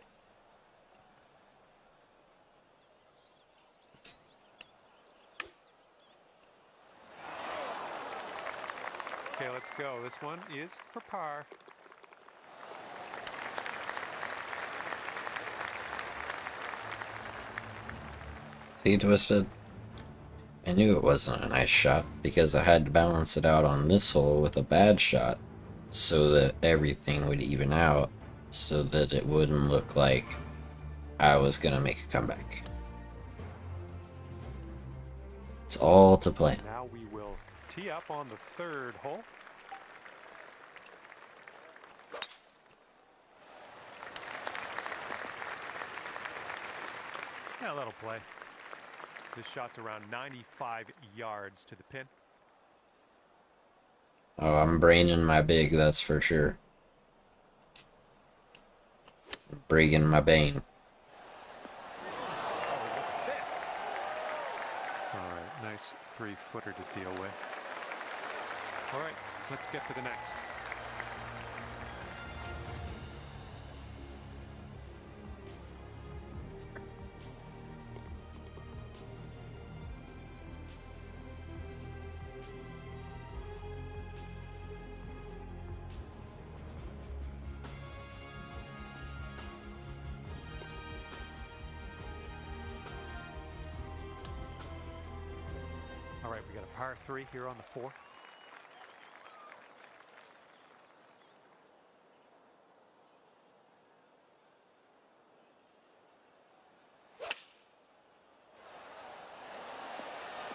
Okay, let's go. This one is for par. See, Twisted? I knew it wasn't a nice shot because I had to balance it out on this hole with a bad shot so that everything would even out so that it wouldn't look like I was gonna make a comeback. It's all to plan. Now we will tee up on the third hole. Yeah, that'll play. This shot's around 95 yards to the pin. Oh, I'm braining my big, that's for sure. Breaking my bane. Oh, look at this. All right, nice 3-footer to deal with. All right, let's get to the next. All right, we got a par 3 here on the fourth.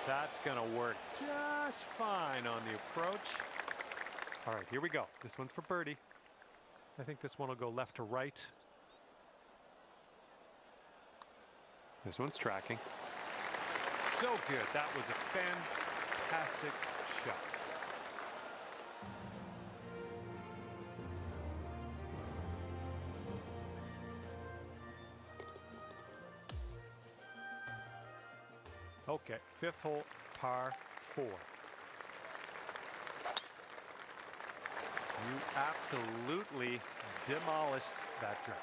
That's going to work just fine on the approach. All right, here we go. This one's for birdie. I think this one will go left to right. This one's tracking. So good. That was a fantastic shot. Okay, 5th hole, par 4. You absolutely demolished that drive.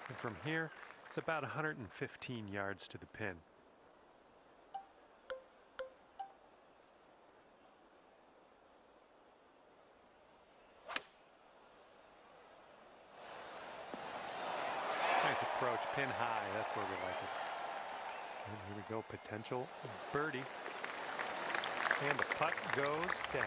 And from here, it's about 115 yards to the pin. Nice approach, pin high, that's where we like it. And here we go, potential birdie. And the putt goes down.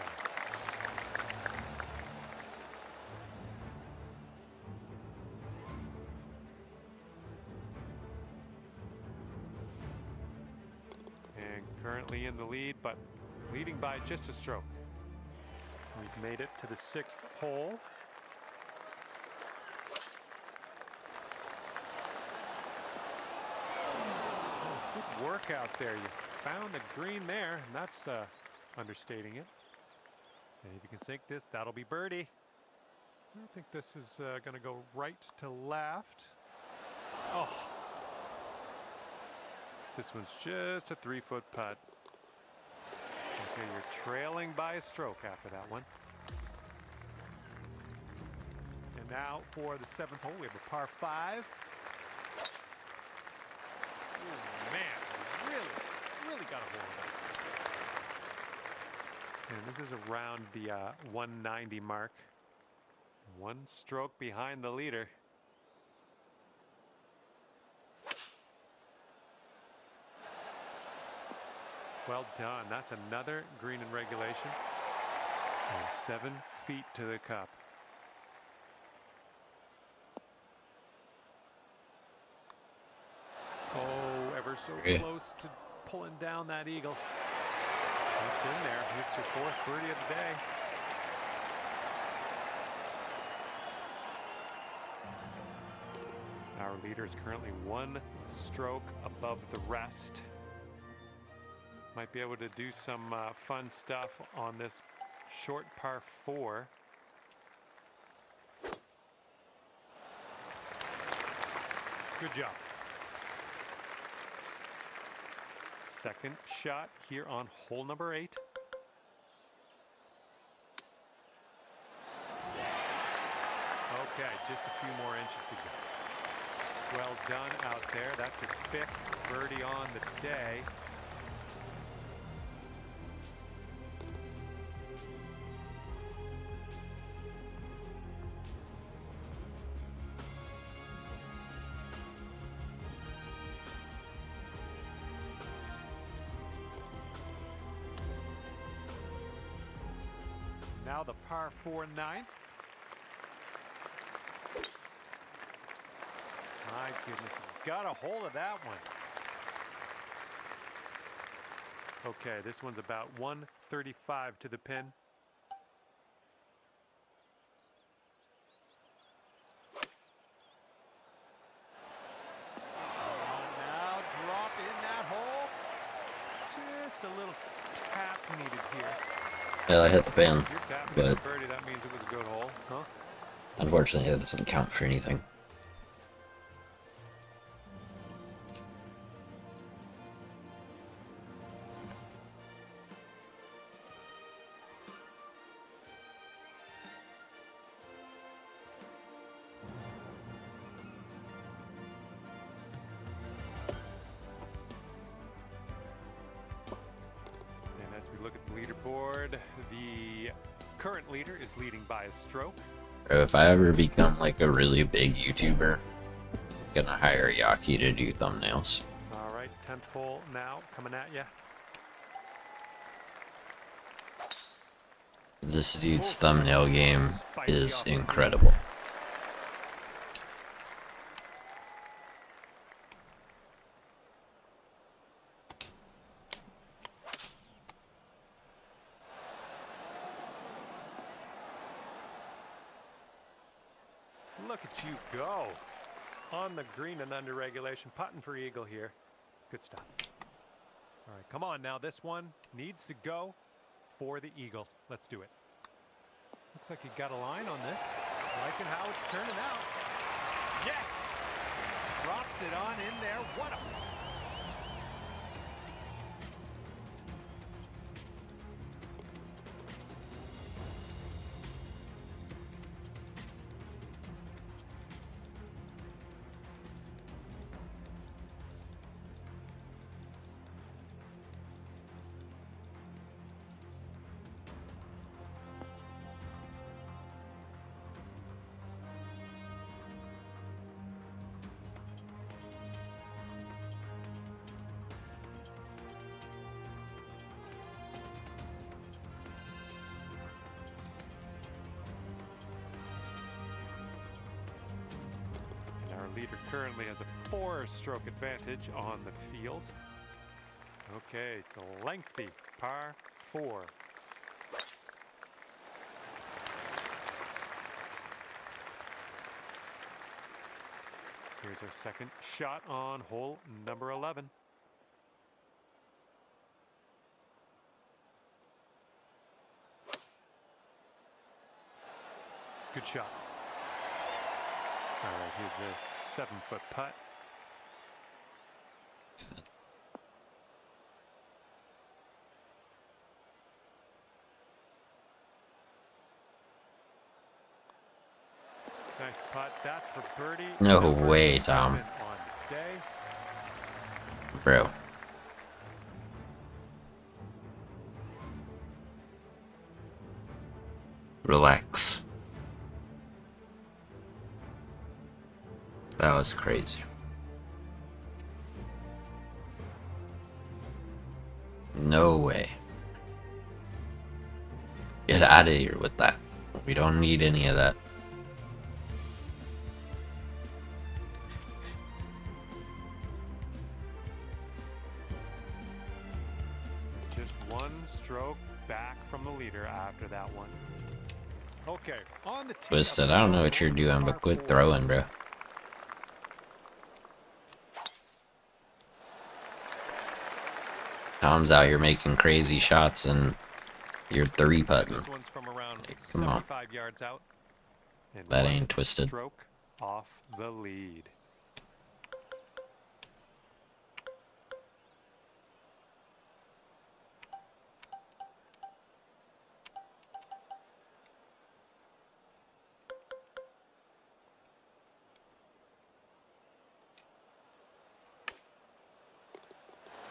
And currently in the lead, but leading by just a stroke. We've made it to the 6th hole. Good work out there. You found the green there, and that's understating it. And if you can sink this, that'll be birdie. I think this is going to go right to left. Oh. This one's just a 3-foot putt. Okay, you're trailing by a stroke after that one. And now for the 7th hole, we have a par 5. Oh, man, really got a hold of that. And this is around the 190 mark. 1 stroke behind the leader. Well done. That's another green in regulation. And 7 feet to the cup. Oh, ever so close to pulling down that eagle. It's in there. It's your 4th birdie of the day. Our leader is currently 1 stroke above the rest. Might be able to do some fun stuff on this short par 4. Good job. Second shot here on hole number 8. Okay, just a few more inches to go. Well done out there. That's your 5th birdie on the day. Now the par 4 9th. My goodness, got a hold of that one. Okay, this one's about 135 to the pin. Now drop in that hole. Just a little tap needed here. Yeah, I hit the pin, but birdie, that means it was a good hole, huh? Unfortunately, it doesn't count for anything. And as we look at the leaderboard, the current leader is leading by a stroke. If I ever become like a really big YouTuber, I'm gonna hire Yaki to do thumbnails. All right, 10th hole now coming at you. This dude's thumbnail game is incredible. Look at you go. On the green and under regulation, putting for eagle here. Good stuff. All right, come on now. This one needs to go for the eagle. Let's do it. Looks like you got a line on this. Liking how it's turning out. Yes! Drops it on in there. What a our leader currently has a 4-stroke advantage on the field. Okay, it's a lengthy par 4. Here's our second shot on hole number 11. Good shot. All right, here's a 7-foot putt. Nice putt. That's for birdie. No Number way, 7 Tom. on the day. Bro. Relax. That was crazy. No way. Get out of here with that. We don't need any of that. Just 1 stroke back from the leader after that one. Okay, on the tee. Twisted, I don't know what you're doing, but quit throwing, bro. Tom's out here making crazy shots and you're 3-putting. This one's from around Hey, come on. 75 yards out. And That 1 ain't twisted. stroke off the lead.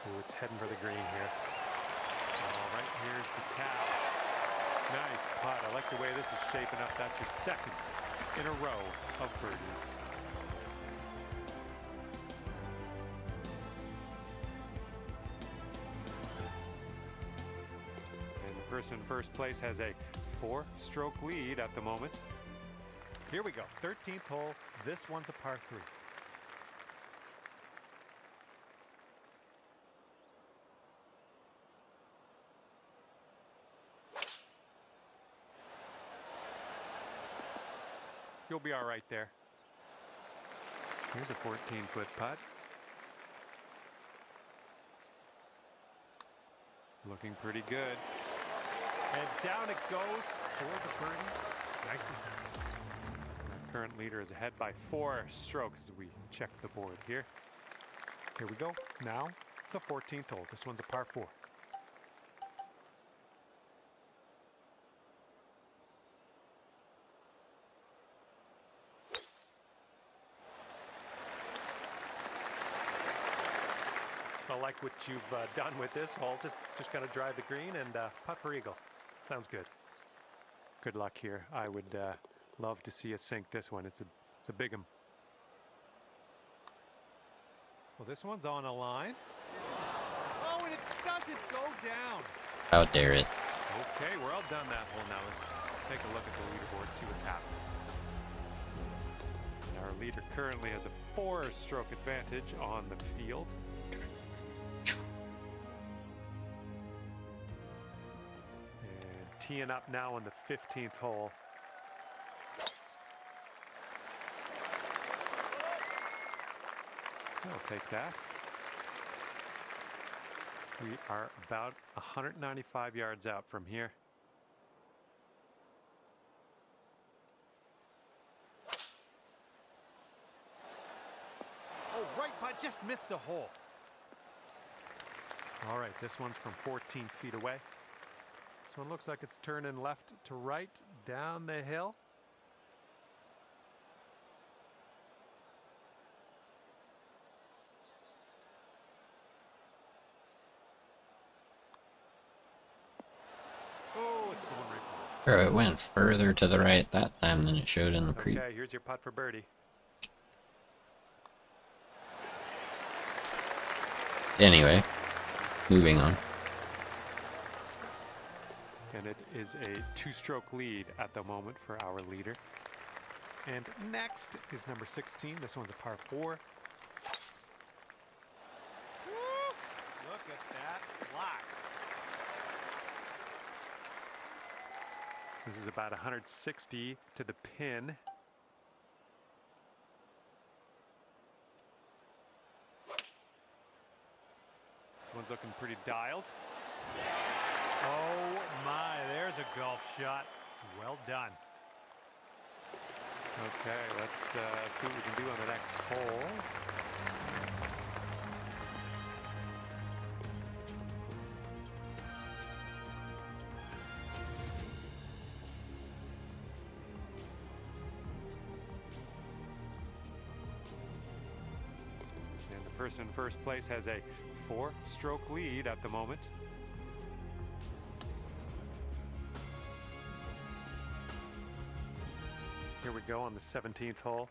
Ooh, it's heading for the green here. All right, here's the tap. Nice putt. I like the way this is shaping up. That's your second in a row of birdies. And the person in first place has a 4-stroke lead at the moment. Here we go. 13th hole. This one's a par 3. You'll be all right there. Here's a 14-foot putt. Looking pretty good. And down it goes for the birdie. Nicely done. Our current leader is ahead by 4 strokes as we check the board here. Here we go. Now, the 14th hole. This one's a par 4. I like what you've done with this hole. Just got to drive the green and putt for eagle. Sounds good. Good luck here. I would love to see us sink this one. It's a big 'em. Well, this one's on a line. Oh, and it doesn't go down. How dare it. Okay, we're all done that hole now. Let's take a look at the leaderboard, see what's happening. And our leader currently has a 4-stroke advantage on the field. Teeing up now on the 15th hole. I'll take that. We are about 195 yards out from here. Oh, right, but just missed the hole. All right, this one's from 14 feet away. This one looks like it's turning left to right down the hill. Oh, it's going right for it. Bro, it went further to the right that time than it showed in the pre. Okay, here's your putt for birdie. Anyway, moving on. And it is a 2-stroke lead at the moment for our leader. And next is number 16. This one's a par 4. Woo! Look at that fly. This is about 160 to the pin. This one's looking pretty dialed. Oh my, there's a golf shot. Well done. Okay, let's see what we can do on the next hole. And the person in first place has a 4-stroke lead at the moment. Here we go on the 17th hole.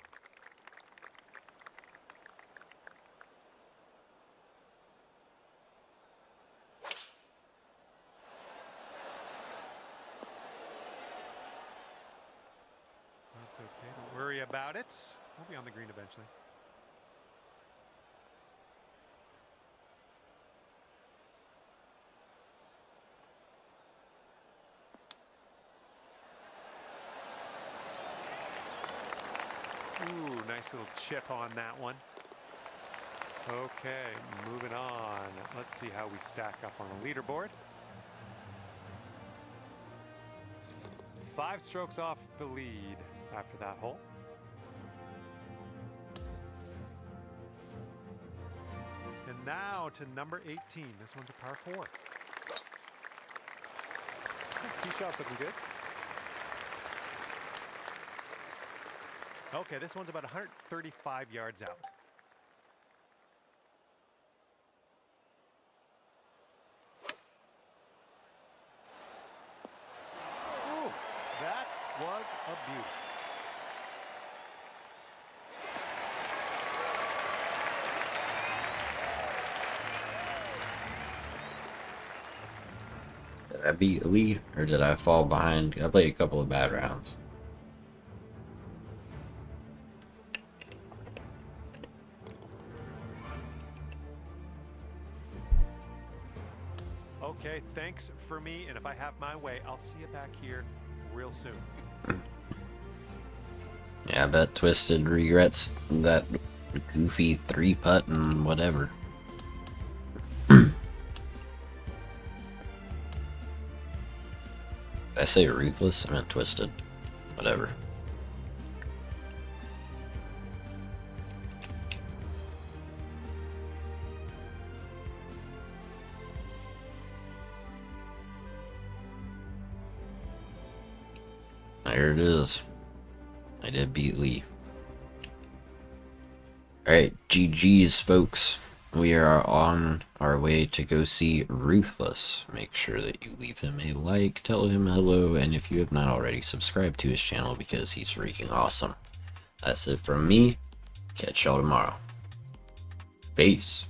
That's okay, don't worry about it. We'll be on the green eventually. Ooh, nice little chip on that one. Okay, moving on. Let's see how we stack up on the leaderboard. 5 strokes off the lead after that hole. And now to number 18. This one's a par 4. Tee shots looking good. Okay, this one's about 135 yards out. Ooh, that was a beauty. Did I beat Lee or did I fall behind? I played a couple of bad rounds. Okay, thanks for me, and if I have my way, I'll see you back here real soon. Yeah, I bet Twisted regrets that goofy 3-putt and whatever. Did I say Ruthless? I meant Twisted. Whatever. There it is. I did beat Lee. Alright, GG's folks. We are on our way to go see Ruthless. Make sure that you leave him a like, tell him hello, and if you have not already, subscribe to his channel because he's freaking awesome. That's it from me. Catch y'all tomorrow. Peace.